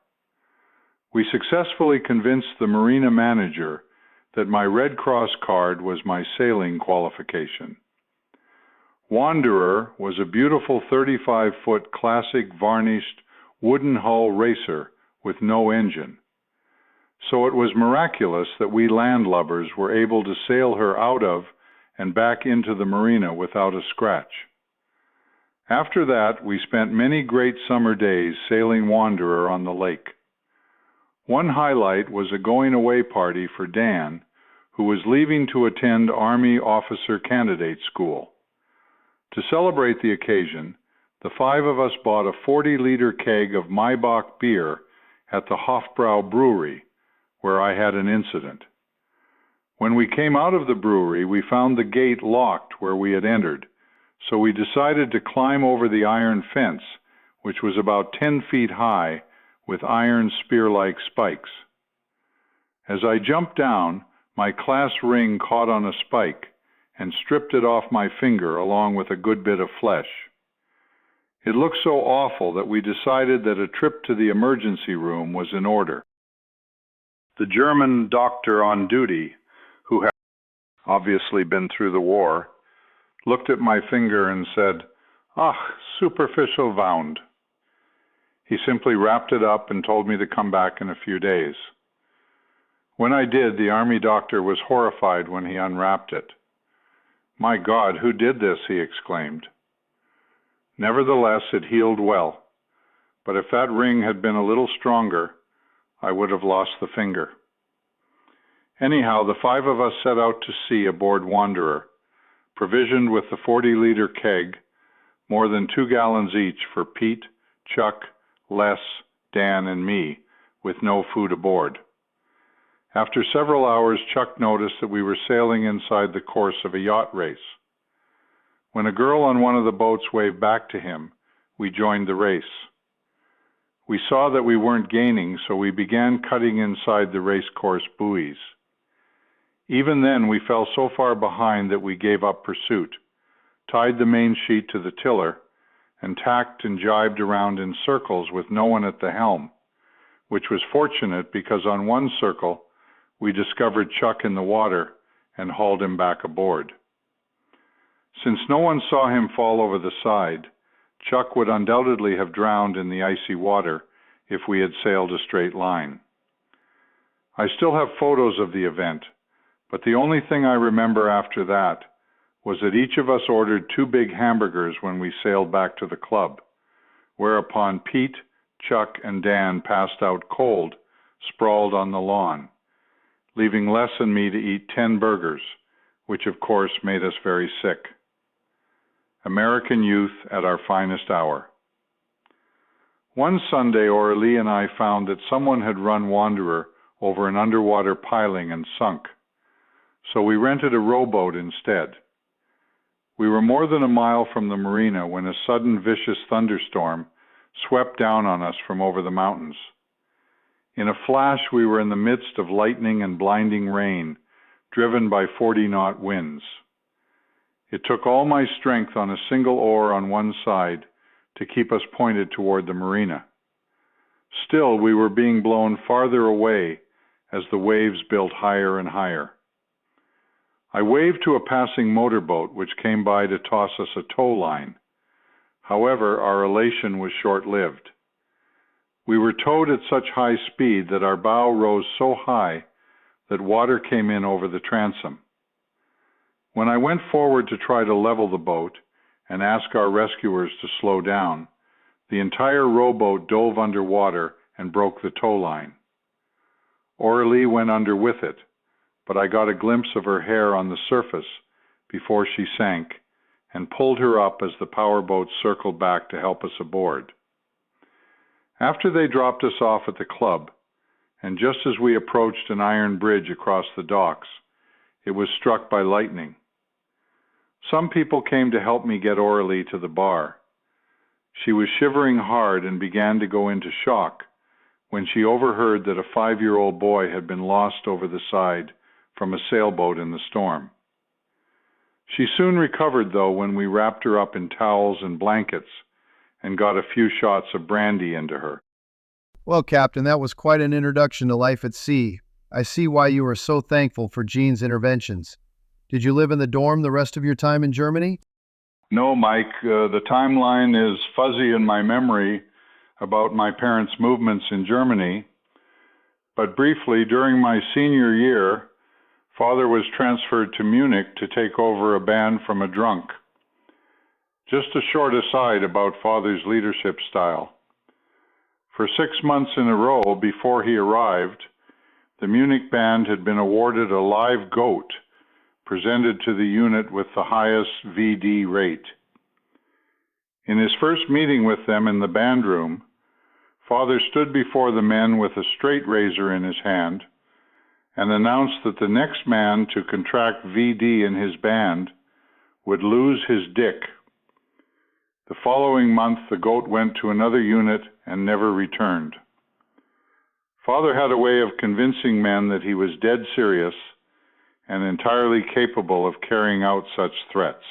We successfully convinced the marina manager that my Red Cross card was my sailing qualification. Wanderer was a beautiful 35-foot classic varnished wooden hull racer with no engine. So it was miraculous that we landlubbers were able to sail her out of and back into the marina without a scratch. After that, we spent many great summer days sailing Wanderer on the lake. One highlight was a going-away party for Dan, who was leaving to attend Army Officer Candidate School. To celebrate the occasion, the 5 of us bought a 40-liter keg of Maibach beer at the Hofbrau Brewery, where I had an incident. When we came out of the brewery, we found the gate locked where we had entered, so we decided to climb over the iron fence, which was about 10 feet high, with iron spear-like spikes. As I jumped down, my class ring caught on a spike and stripped it off my finger along with a good bit of flesh. It looked so awful that we decided that a trip to the emergency room was in order. The German doctor on duty, who had obviously been through the war, looked at my finger and said, "Ach, superficial wound." He simply wrapped it up and told me to come back in a few days. When I did, the army doctor was horrified when he unwrapped it. "My God, who did this?" he exclaimed. Nevertheless, it healed well, but if that ring had been a little stronger, I would have lost the finger. Anyhow, the 5 of us set out to sea aboard Wanderer, provisioned with the 40-liter keg, more than 2 gallons each for Pete, Chuck, Les, Dan, and me, with no food aboard. After several hours, Chuck noticed that we were sailing inside the course of a yacht race. When a girl on one of the boats waved back to him, we joined the race. We saw that we weren't gaining, so we began cutting inside the race course buoys. Even then, we fell so far behind that we gave up pursuit, tied the main sheet to the tiller, and tacked and jibed around in circles with no one at the helm, which was fortunate because on one circle, we discovered Chuck in the water and hauled him back aboard. Since no one saw him fall over the side, Chuck would undoubtedly have drowned in the icy water if we had sailed a straight line. I still have photos of the event, but the only thing I remember after that was that each of us ordered 2 big hamburgers when we sailed back to the club, whereupon Pete, Chuck, and Dan passed out cold, sprawled on the lawn, leaving Les and me to eat 10 burgers, which of course made us very sick. American youth at our finest hour. One Sunday, Aurelie and I found that someone had run Wanderer over an underwater piling and sunk, so we rented a rowboat instead. We were more than a mile from the marina when a sudden vicious thunderstorm swept down on us from over the mountains. In a flash, we were in the midst of lightning and blinding rain, driven by 40-knot winds. It took all my strength on a single oar on one side to keep us pointed toward the marina. Still, we were being blown farther away as the waves built higher and higher. I waved to a passing motorboat which came by to toss us a tow line. However, our elation was short-lived. We were towed at such high speed that our bow rose so high that water came in over the transom. When I went forward to try to level the boat and ask our rescuers to slow down, The entire rowboat dove underwater and broke the tow line. Aurelie went under with it, but I got a glimpse of her hair on the surface before she sank and pulled her up as the powerboat circled back to help us aboard. After they dropped us off at the club, and just as we approached an iron bridge across the docks, it was struck by lightning. Some people came to help me get Aurelie to the bar. She was shivering hard and began to go into shock when she overheard that a 5-year-old boy had been lost over the side from a sailboat in the storm. She soon recovered, though, when we wrapped her up in towels and blankets and got a few shots of brandy into her. Well, Captain, that was quite an introduction to life at sea. I see why you are so thankful for Jean's interventions. Did you live in the dorm the rest of your time in Germany? No, Mike, the timeline is fuzzy in my memory about my parents' movements in Germany, but briefly, during my senior year, Father was transferred to Munich to take over a band from a drunk. Just a short aside about Father's leadership style. For 6 months in a row before he arrived, the Munich band had been awarded a live goat presented to the unit with the highest VD rate. In his first meeting with them in the band room, Father stood before the men with a straight razor in his hand and announced that the next man to contract VD in his band would lose his dick. The following month, the goat went to another unit and never returned. Father had a way of convincing men that he was dead serious and entirely capable of carrying out such threats.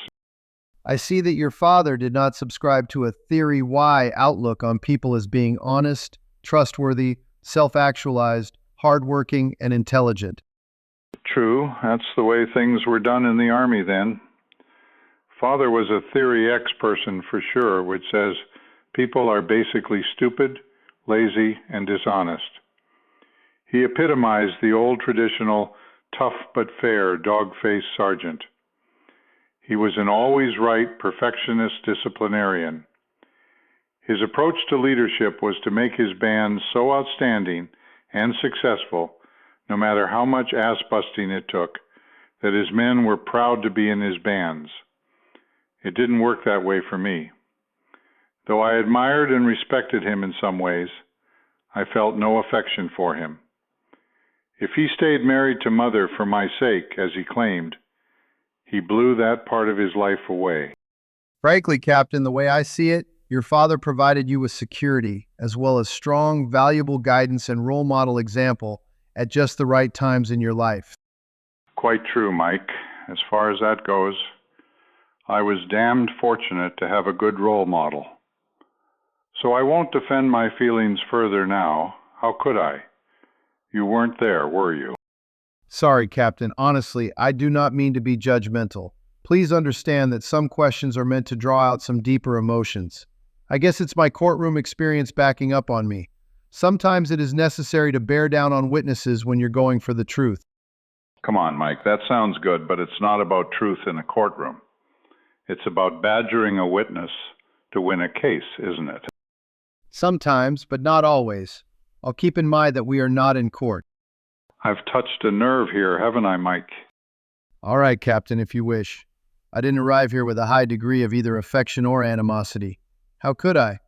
I see that your father did not subscribe to a theory Y outlook on people as being honest, trustworthy, self-actualized, hardworking, and intelligent. True, that's the way things were done in the Army then. Father was a Theory X person for sure, which says people are basically stupid, lazy, and dishonest. He epitomized the old traditional tough but fair dog-faced sergeant. He was an always right, perfectionist disciplinarian. His approach to leadership was to make his band so outstanding and successful, no matter how much ass-busting it took, that his men were proud to be in his bands. It didn't work that way for me. Though I admired and respected him in some ways, I felt no affection for him. If he stayed married to Mother for my sake, as he claimed, he blew that part of his life away. Frankly, Captain, the way I see it, your father provided you with security, as well as strong, valuable guidance and role model example at just the right times in your life. Quite true, Mike. As far as that goes, I was damned fortunate to have a good role model. So I won't defend my feelings further now. How could I? You weren't there, were you? Sorry, Captain. Honestly, I do not mean to be judgmental. Please understand that some questions are meant to draw out some deeper emotions. I guess it's my courtroom experience backing up on me. Sometimes it is necessary to bear down on witnesses when you're going for the truth. Come on, Mike, that sounds good, but it's not about truth in a courtroom. It's about badgering a witness to win a case, isn't it? Sometimes, but not always. I'll keep in mind that we are not in court. I've touched a nerve here, haven't I, Mike? All right, Captain, if you wish. I didn't arrive here with a high degree of either affection or animosity. How could I?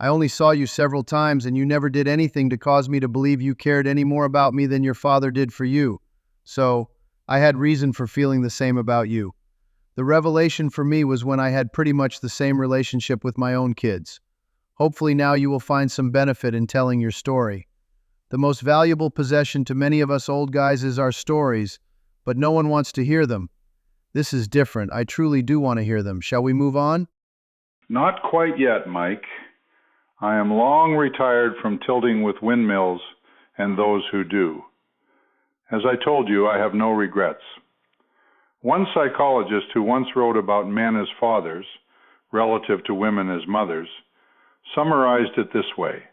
I only saw you several times, and you never did anything to cause me to believe you cared any more about me than your father did for you. So, I had reason for feeling the same about you. The revelation for me was when I had pretty much the same relationship with my own kids. Hopefully now you will find some benefit in telling your story. The most valuable possession to many of us old guys is our stories, but no one wants to hear them. This is different. I truly do want to hear them. Shall we move on? Not quite yet, Mike. I am long retired from tilting with windmills and those who do. As I told you, I have no regrets. One psychologist who once wrote about men as fathers, relative to women as mothers, summarized it this way: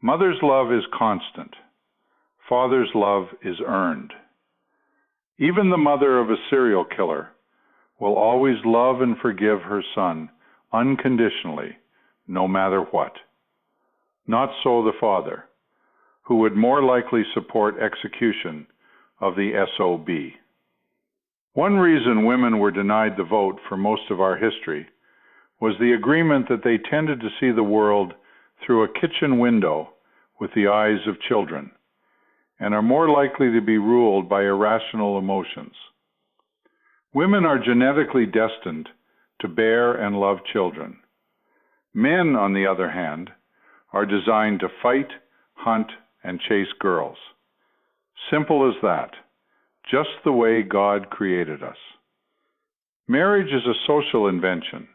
mother's love is constant. Father's love is earned. Even the mother of a serial killer will always love and forgive her son unconditionally, no matter what. Not so the father, who would more likely support execution of the SOB. One reason women were denied the vote for most of our history was the agreement that they tended to see the world through a kitchen window with the eyes of children, and are more likely to be ruled by irrational emotions. Women are genetically destined to bear and love children. Men, on the other hand, are designed to fight, hunt, and chase girls. Simple as that, just the way God created us. Marriage is a social invention,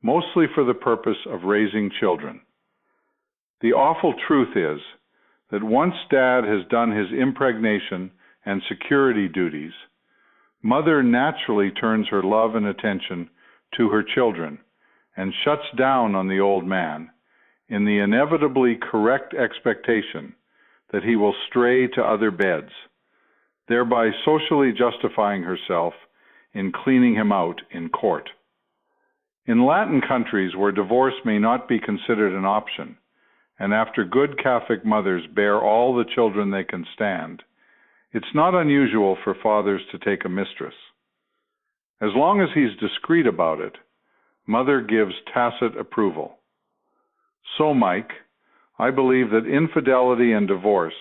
mostly for the purpose of raising children. The awful truth is that once Dad has done his impregnation and security duties, Mother naturally turns her love and attention to her children and shuts down on the old man in the inevitably correct expectation that he will stray to other beds, thereby socially justifying herself in cleaning him out in court. In Latin countries where divorce may not be considered an option, and after good Catholic mothers bear all the children they can stand, it's not unusual for fathers to take a mistress. As long as he's discreet about it, Mother gives tacit approval. So, Mike, I believe that infidelity and divorce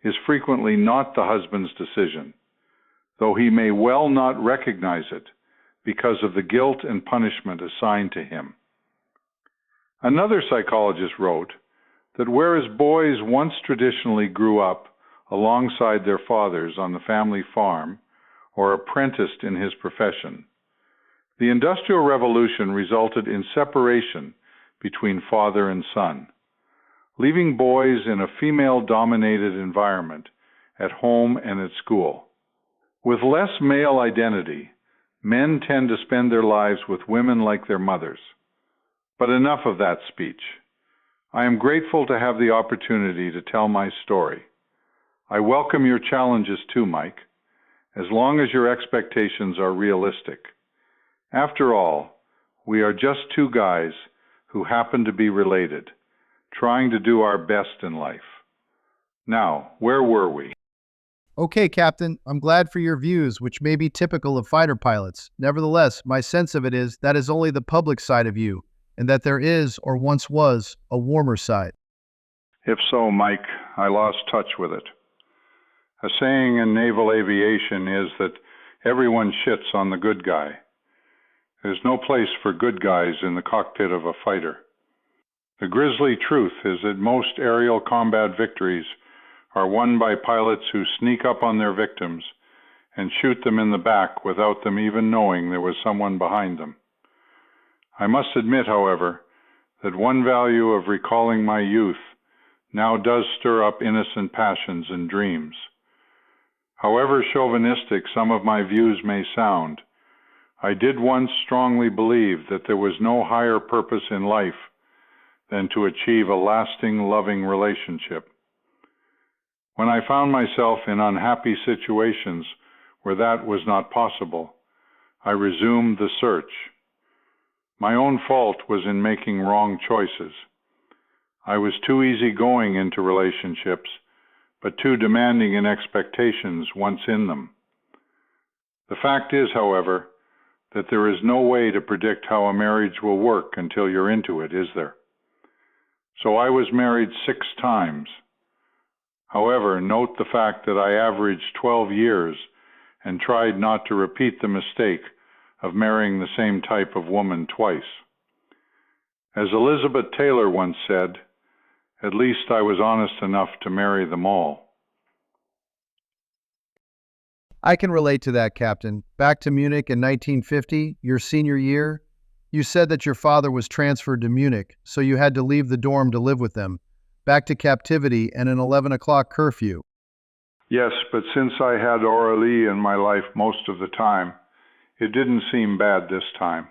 is frequently not the husband's decision, though he may well not recognize it because of the guilt and punishment assigned to him. Another psychologist wrote that whereas boys once traditionally grew up alongside their fathers on the family farm or apprenticed in his profession, the Industrial Revolution resulted in separation between father and son, leaving boys in a female-dominated environment at home and at school. With less male identity, men tend to spend their lives with women like their mothers. But enough of that speech. I am grateful to have the opportunity to tell my story. I welcome your challenges too, Mike, as long as your expectations are realistic. After all, we are just two guys who happen to be related, trying to do our best in life. Now, where were we? Okay, Captain, I'm glad for your views, which may be typical of fighter pilots. Nevertheless, my sense of it is that is only the public side of you, and that there is, or once was, a warmer side. If so, Mike, I lost touch with it. A saying in naval aviation is that everyone shits on the good guy. There's no place for good guys in the cockpit of a fighter. The grisly truth is that most aerial combat victories are won by pilots who sneak up on their victims and shoot them in the back without them even knowing there was someone behind them. I must admit, however, that one value of recalling my youth now does stir up innocent passions and dreams. However chauvinistic some of my views may sound, I did once strongly believe that there was no higher purpose in life than to achieve a lasting, loving relationship. When I found myself in unhappy situations where that was not possible, I resumed the search. My own fault was in making wrong choices. I was too easygoing into relationships, but too demanding in expectations once in them. The fact is, however, that there is no way to predict how a marriage will work until you're into it, is there? So I was married 6 times. However, note the fact that I averaged 12 years and tried not to repeat the mistake of marrying the same type of woman twice. As Elizabeth Taylor once said, at least I was honest enough to marry them all. I can relate to that, Captain. Back to Munich in 1950, your senior year, you said that your father was transferred to Munich, so you had to leave the dorm to live with them. Back to captivity and an 11 o'clock curfew. Yes, but since I had Aurélie in my life most of the time, it didn't seem bad this time.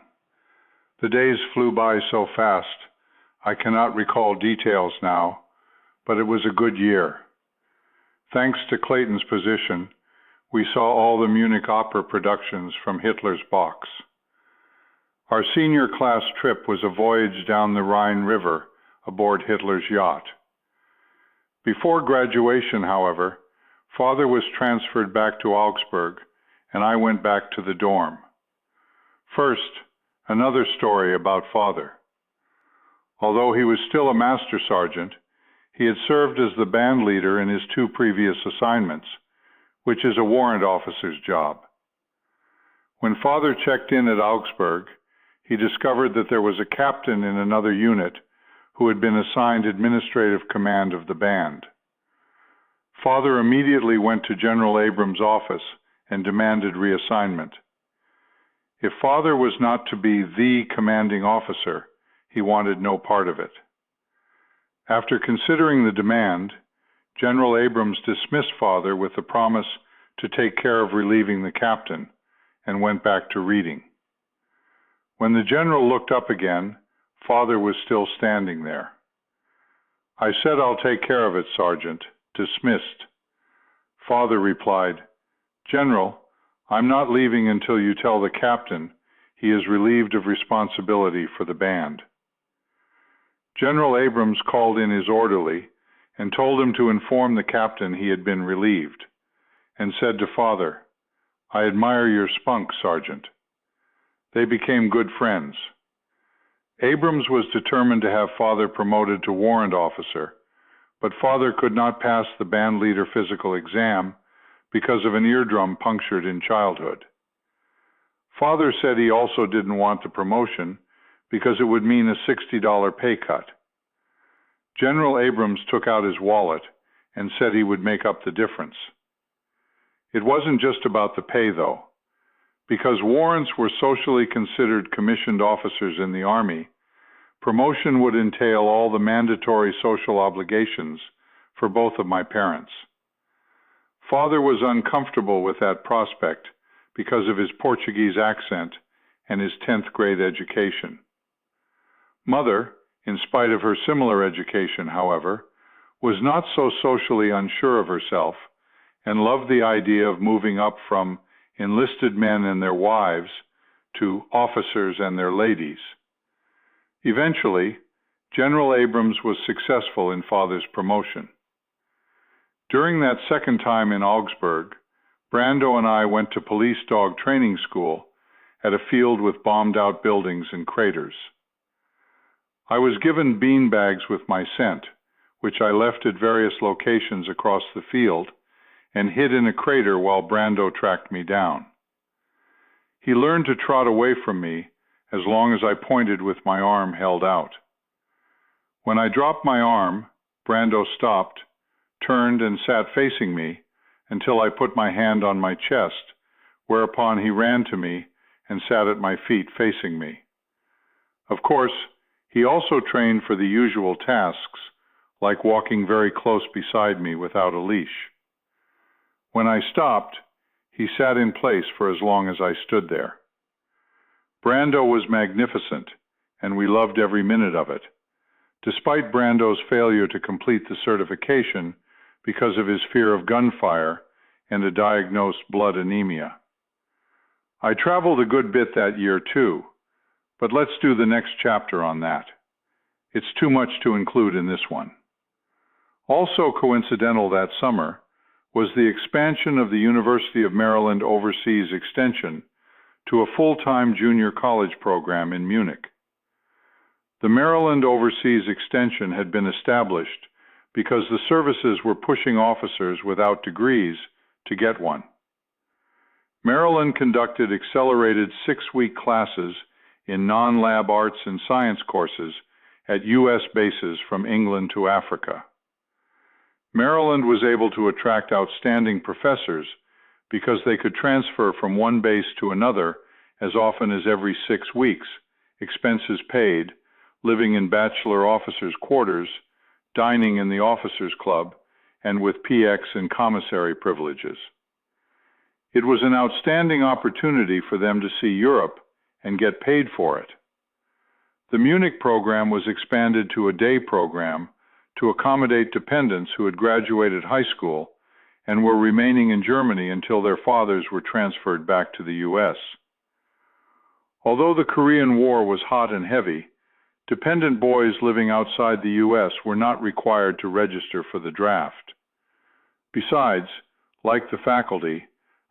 The days flew by so fast, I cannot recall details now, but it was a good year. Thanks to Clayton's position, we saw all the Munich opera productions from Hitler's box. Our senior class trip was a voyage down the Rhine River aboard Hitler's yacht. Before graduation, however, Father was transferred back to Augsburg, and I went back to the dorm. First, another story about Father. Although he was still a master sergeant, he had served as the band leader in his 2 previous assignments, which is a warrant officer's job. When Father checked in at Augsburg, he discovered that there was a captain in another unit who had been assigned administrative command of the band. Father immediately went to General Abrams' office and demanded reassignment. If Father was not to be the commanding officer, he wanted no part of it. After considering the demand, General Abrams dismissed Father with the promise to take care of relieving the captain, and went back to reading. When the general looked up again, Father was still standing there. "I said I'll take care of it, Sergeant." Dismissed. Father replied, "General, I'm not leaving until you tell the captain he is relieved of responsibility for the band." General Abrams called in his orderly and told him to inform the captain he had been relieved, and said to Father, "I admire your spunk, Sergeant." They became good friends. Abrams was determined to have Father promoted to warrant officer, but Father could not pass the band leader physical exam because of an eardrum punctured in childhood. Father said he also didn't want the promotion because it would mean a $60 pay cut. General Abrams took out his wallet and said he would make up the difference. It wasn't just about the pay, though. Because warrants were socially considered commissioned officers in the Army, promotion would entail all the mandatory social obligations for both of my parents. Father was uncomfortable with that prospect because of his Portuguese accent and his 10th grade education. Mother, in spite of her similar education, however, was not so socially unsure of herself and loved the idea of moving up from enlisted men and their wives to officers and their ladies. Eventually, General Abrams was successful in Father's promotion. During that second time in Augsburg, Brando and I went to police dog training school at a field with bombed-out buildings and craters. I was given bean bags with my scent, which I left at various locations across the field and hid in a crater while Brando tracked me down. He learned to trot away from me as long as I pointed with my arm held out. When I dropped my arm, Brando stopped, turned, and sat facing me until I put my hand on my chest, whereupon he ran to me and sat at my feet facing me. Of course, he also trained for the usual tasks, like walking very close beside me without a leash. When I stopped, he sat in place for as long as I stood there. Brando was magnificent, and we loved every minute of it, despite Brando's failure to complete the certification because of his fear of gunfire and a diagnosed blood anemia. I traveled a good bit that year too, but let's do the next chapter on that. It's too much to include in this one. Also coincidental that summer was the expansion of the University of Maryland Overseas Extension to a full-time junior college program in Munich. The Maryland Overseas Extension had been established because the services were pushing officers without degrees to get one. Maryland conducted accelerated 6-week classes in non-lab arts and science courses at U.S. bases from England to Africa. Maryland was able to attract outstanding professors because they could transfer from one base to another as often as every 6 weeks, expenses paid, living in bachelor officers' quarters, dining in the officers' club, and with PX and commissary privileges. It was an outstanding opportunity for them to see Europe and get paid for it. The Munich program was expanded to a day program to accommodate dependents who had graduated high school and were remaining in Germany until their fathers were transferred back to the U.S. Although the Korean War was hot and heavy, dependent boys living outside the U.S. were not required to register for the draft. Besides, like the faculty,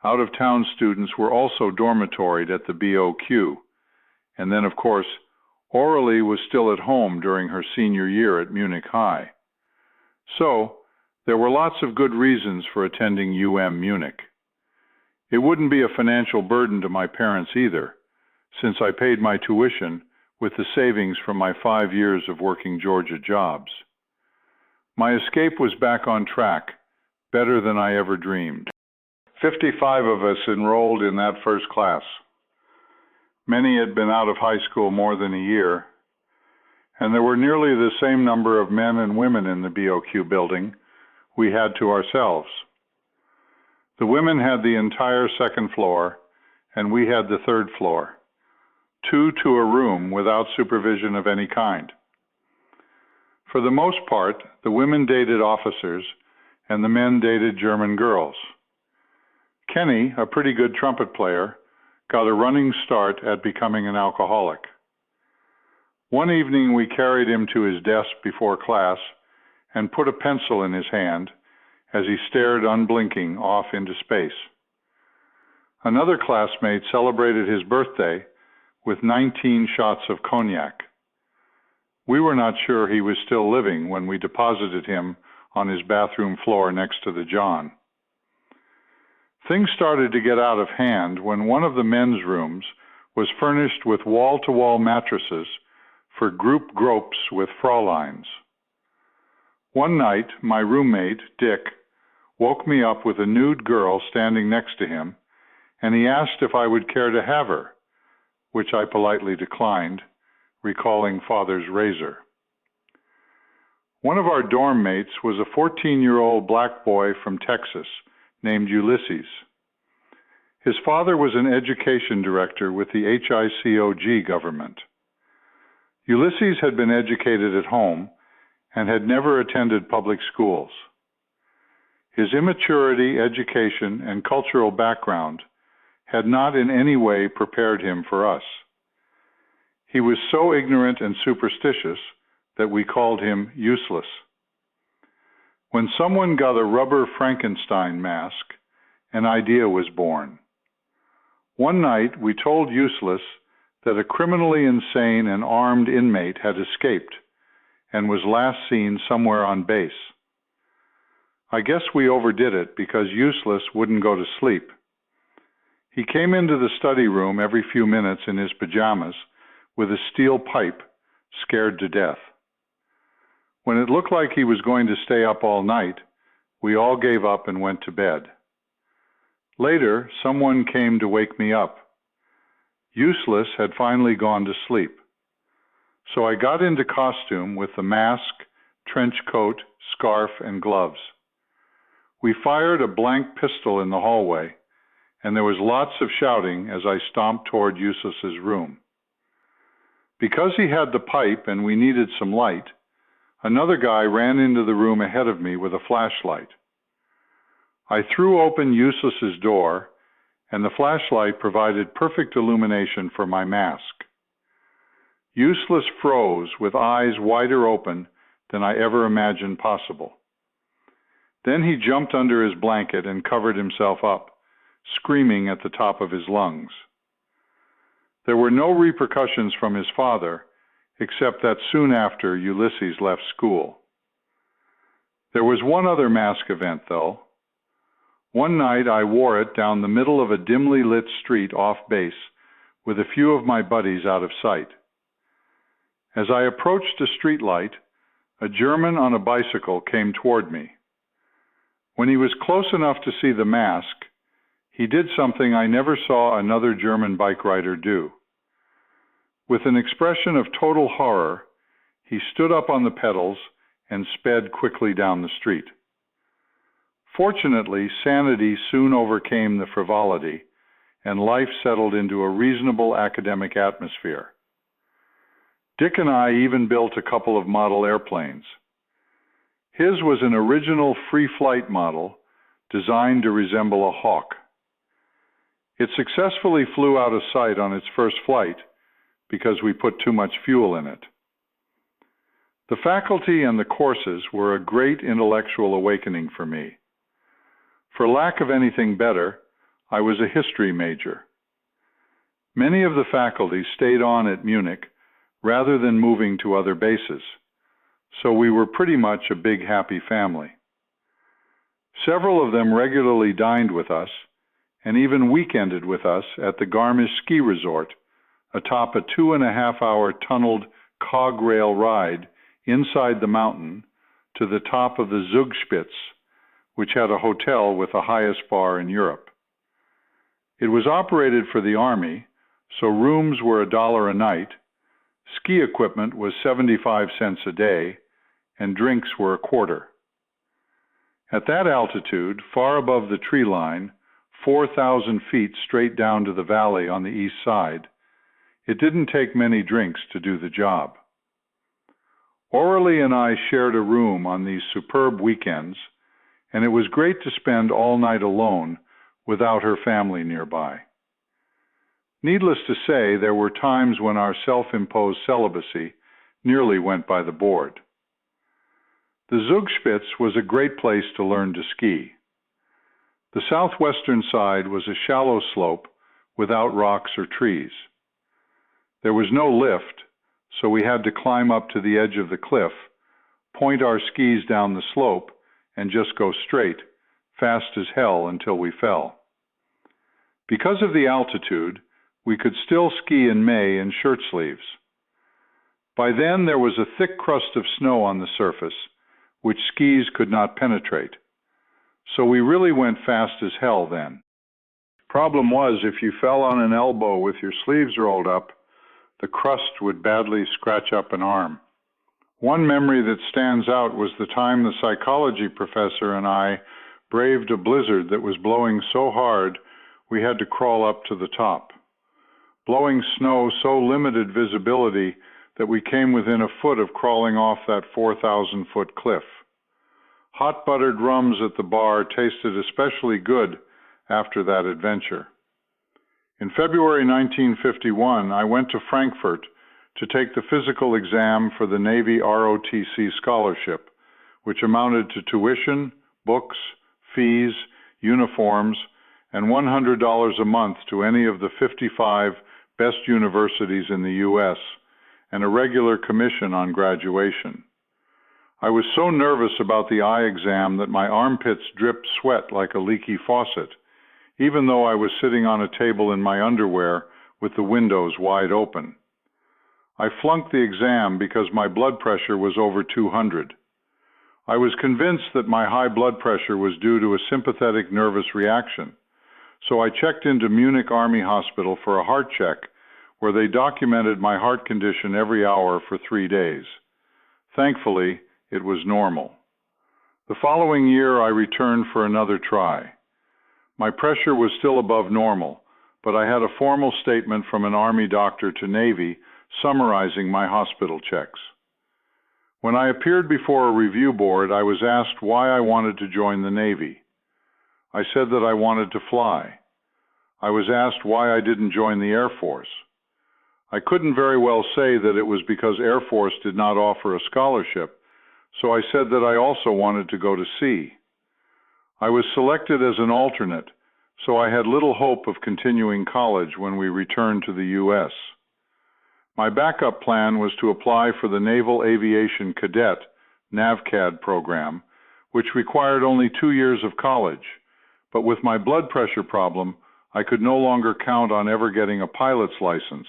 out-of-town students were also dormitoried at the BOQ, and then, of course, Aurelie was still at home during her senior year at Munich High. So, there were lots of good reasons for attending Munich. It wouldn't be a financial burden to my parents either, since I paid my tuition with the savings from my 5 years of working Georgia jobs. My escape was back on track, better than I ever dreamed. 55 of us enrolled in that first class. Many had been out of high school more than a year, and there were nearly the same number of men and women in the BOQ building we had to ourselves. The women had the entire second floor, and we had the third floor, 2 to a room without supervision of any kind. For the most part, the women dated officers, and the men dated German girls. Kenny, a pretty good trumpet player, got a running start at becoming an alcoholic. One evening we carried him to his desk before class and put a pencil in his hand as he stared unblinking off into space. Another classmate celebrated his birthday with 19 shots of cognac. We were not sure he was still living when we deposited him on his bathroom floor next to the John. Things started to get out of hand when one of the men's rooms was furnished with wall-to-wall mattresses for group gropes with Fräuleins. One night, my roommate, Dick, woke me up with a nude girl standing next to him, and he asked if I would care to have her, which I politely declined, recalling Father's razor. One of our dorm mates was a 14-year-old black boy from Texas named Ulysses. His father was an education director with the HICOG government. Ulysses had been educated at home and had never attended public schools. His immaturity, education, and cultural background had not in any way prepared him for us. He was so ignorant and superstitious that we called him useless. When someone got a rubber Frankenstein mask, an idea was born. One night, we told Useless that a criminally insane and armed inmate had escaped and was last seen somewhere on base. I guess we overdid it because Useless wouldn't go to sleep. He came into the study room every few minutes in his pajamas with a steel pipe, scared to death. When it looked like he was going to stay up all night, we all gave up and went to bed. Later, someone came to wake me up. Useless had finally gone to sleep. So I got into costume with the mask, trench coat, scarf, and gloves. We fired a blank pistol in the hallway, and there was lots of shouting as I stomped toward Useless's room. Because he had the pipe and we needed some light, another guy ran into the room ahead of me with a flashlight. I threw open Useless's door, and the flashlight provided perfect illumination for my mask. Useless froze with eyes wider open than I ever imagined possible. Then he jumped under his blanket and covered himself up, screaming at the top of his lungs. There were no repercussions from his father, except that soon after Ulysses left school. There was one other mask event, though. One night I wore it down the middle of a dimly lit street off base with a few of my buddies out of sight. As I approached a streetlight, a German on a bicycle came toward me. When he was close enough to see the mask, he did something I never saw another German bike rider do. With an expression of total horror, he stood up on the pedals and sped quickly down the street. Fortunately, sanity soon overcame the frivolity, and life settled into a reasonable academic atmosphere. Dick and I even built a couple of model airplanes. His was an original free flight model designed to resemble a hawk. It successfully flew out of sight on its first flight because we put too much fuel in it. The faculty and the courses were a great intellectual awakening for me. For lack of anything better, I was a history major. Many of the faculty stayed on at Munich rather than moving to other bases, so we were pretty much a big happy family. Several of them regularly dined with us and even weekended with us at the Garmisch ski resort atop a 2.5-hour tunneled cog rail ride inside the mountain to the top of the Zugspitze, which had a hotel with the highest bar in Europe. It was operated for the Army, so rooms were $1 a night, ski equipment was 75 cents a day, and drinks were a quarter. At that altitude, far above the tree line, 4,000 feet straight down to the valley on the east side, it didn't take many drinks to do the job. Aurelie and I shared a room on these superb weekends, and it was great to spend all night alone without her family nearby. Needless to say, there were times when our self-imposed celibacy nearly went by the board. The Zugspitze was a great place to learn to ski. The southwestern side was a shallow slope without rocks or trees. There was no lift, so we had to climb up to the edge of the cliff, point our skis down the slope, and just go straight, fast as hell until we fell. Because of the altitude, we could still ski in May in shirt sleeves. By then, there was a thick crust of snow on the surface, which skis could not penetrate. So we really went fast as hell then. Problem was, if you fell on an elbow with your sleeves rolled up, the crust would badly scratch up an arm. One memory that stands out was the time the psychology professor and I braved a blizzard that was blowing so hard we had to crawl up to the top. Blowing snow so limited visibility that we came within a foot of crawling off that 4,000-foot cliff. Hot buttered rums at the bar tasted especially good after that adventure. In February 1951, I went to Frankfurt to take the physical exam for the Navy ROTC scholarship, which amounted to tuition, books, fees, uniforms, and $100 a month to any of the 55 best universities in the U.S., and a regular commission on graduation. I was so nervous about the eye exam that my armpits dripped sweat like a leaky faucet, even though I was sitting on a table in my underwear with the windows wide open. I flunked the exam because my blood pressure was over 200. I was convinced that my high blood pressure was due to a sympathetic nervous reaction, so I checked into Munich Army Hospital for a heart check, where they documented my heart condition every hour for 3 days. Thankfully, it was normal. The following year, I returned for another try. My pressure was still above normal, but I had a formal statement from an Army doctor to Navy summarizing my hospital checks. When I appeared before a review board, I was asked why I wanted to join the Navy. I said that I wanted to fly. I was asked why I didn't join the Air Force. I couldn't very well say that it was because Air Force did not offer a scholarship, so I said that I also wanted to go to sea. I was selected as an alternate, so I had little hope of continuing college when we returned to the U.S. My backup plan was to apply for the Naval Aviation Cadet NAVCAD program, which required only 2 years of college, but with my blood pressure problem, I could no longer count on ever getting a pilot's license,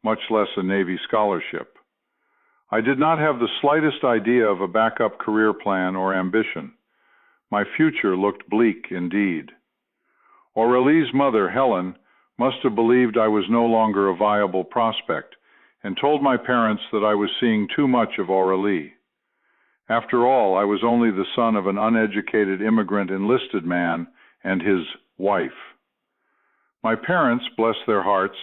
much less a Navy scholarship. I did not have the slightest idea of a backup career plan or ambition. My future looked bleak indeed. Aurelie's mother, Helen, must have believed I was no longer a viable prospect and told my parents that I was seeing too much of Aurelie. After all, I was only the son of an uneducated immigrant enlisted man and his wife. My parents, bless their hearts,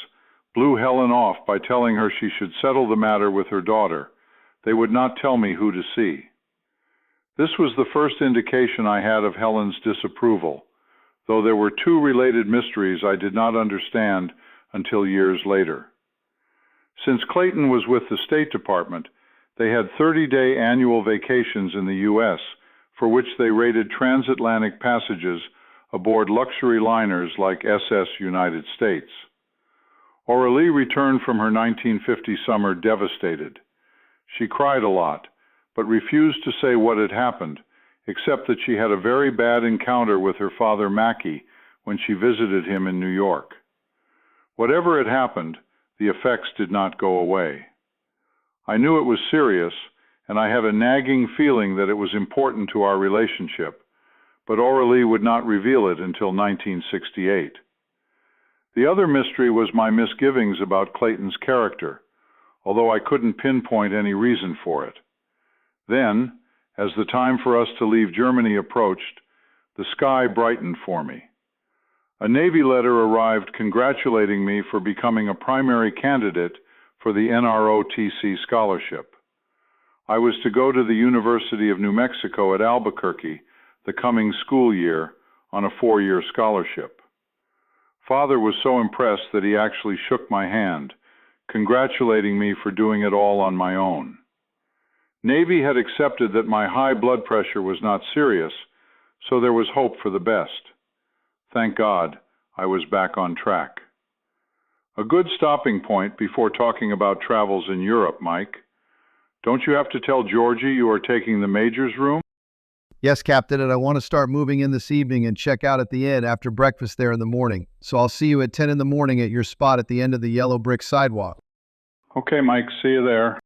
blew Helen off by telling her she should settle the matter with her daughter. They would not tell me who to see. This was the first indication I had of Helen's disapproval, though there were two related mysteries I did not understand until years later. Since Clayton was with the State Department, they had 30-day annual vacations in the U.S., for which they rated transatlantic passages aboard luxury liners like SS United States. Aurelie returned from her 1950 summer devastated. She cried a lot, but refused to say what had happened, except that she had a very bad encounter with her father Mackie when she visited him in New York. Whatever had happened, the effects did not go away. I knew it was serious, and I had a nagging feeling that it was important to our relationship, but Aurelie would not reveal it until 1968. The other mystery was my misgivings about Clayton's character, although I couldn't pinpoint any reason for it. Then, as the time for us to leave Germany approached, the sky brightened for me. A Navy letter arrived congratulating me for becoming a primary candidate for the NROTC scholarship. I was to go to the University of New Mexico at Albuquerque the coming school year on a 4-year scholarship. Father was so impressed that he actually shook my hand, congratulating me for doing it all on my own. Navy had accepted that my high blood pressure was not serious, so there was hope for the best. Thank God, I was back on track. A good stopping point before talking about travels in Europe, Mike. Don't you have to tell Georgie you are taking the Major's room? Yes, Captain, and I want to start moving in this evening and check out at the inn after breakfast there in the morning. So I'll see you at 10 in the morning at your spot at the end of the yellow brick sidewalk. Okay, Mike, see you there.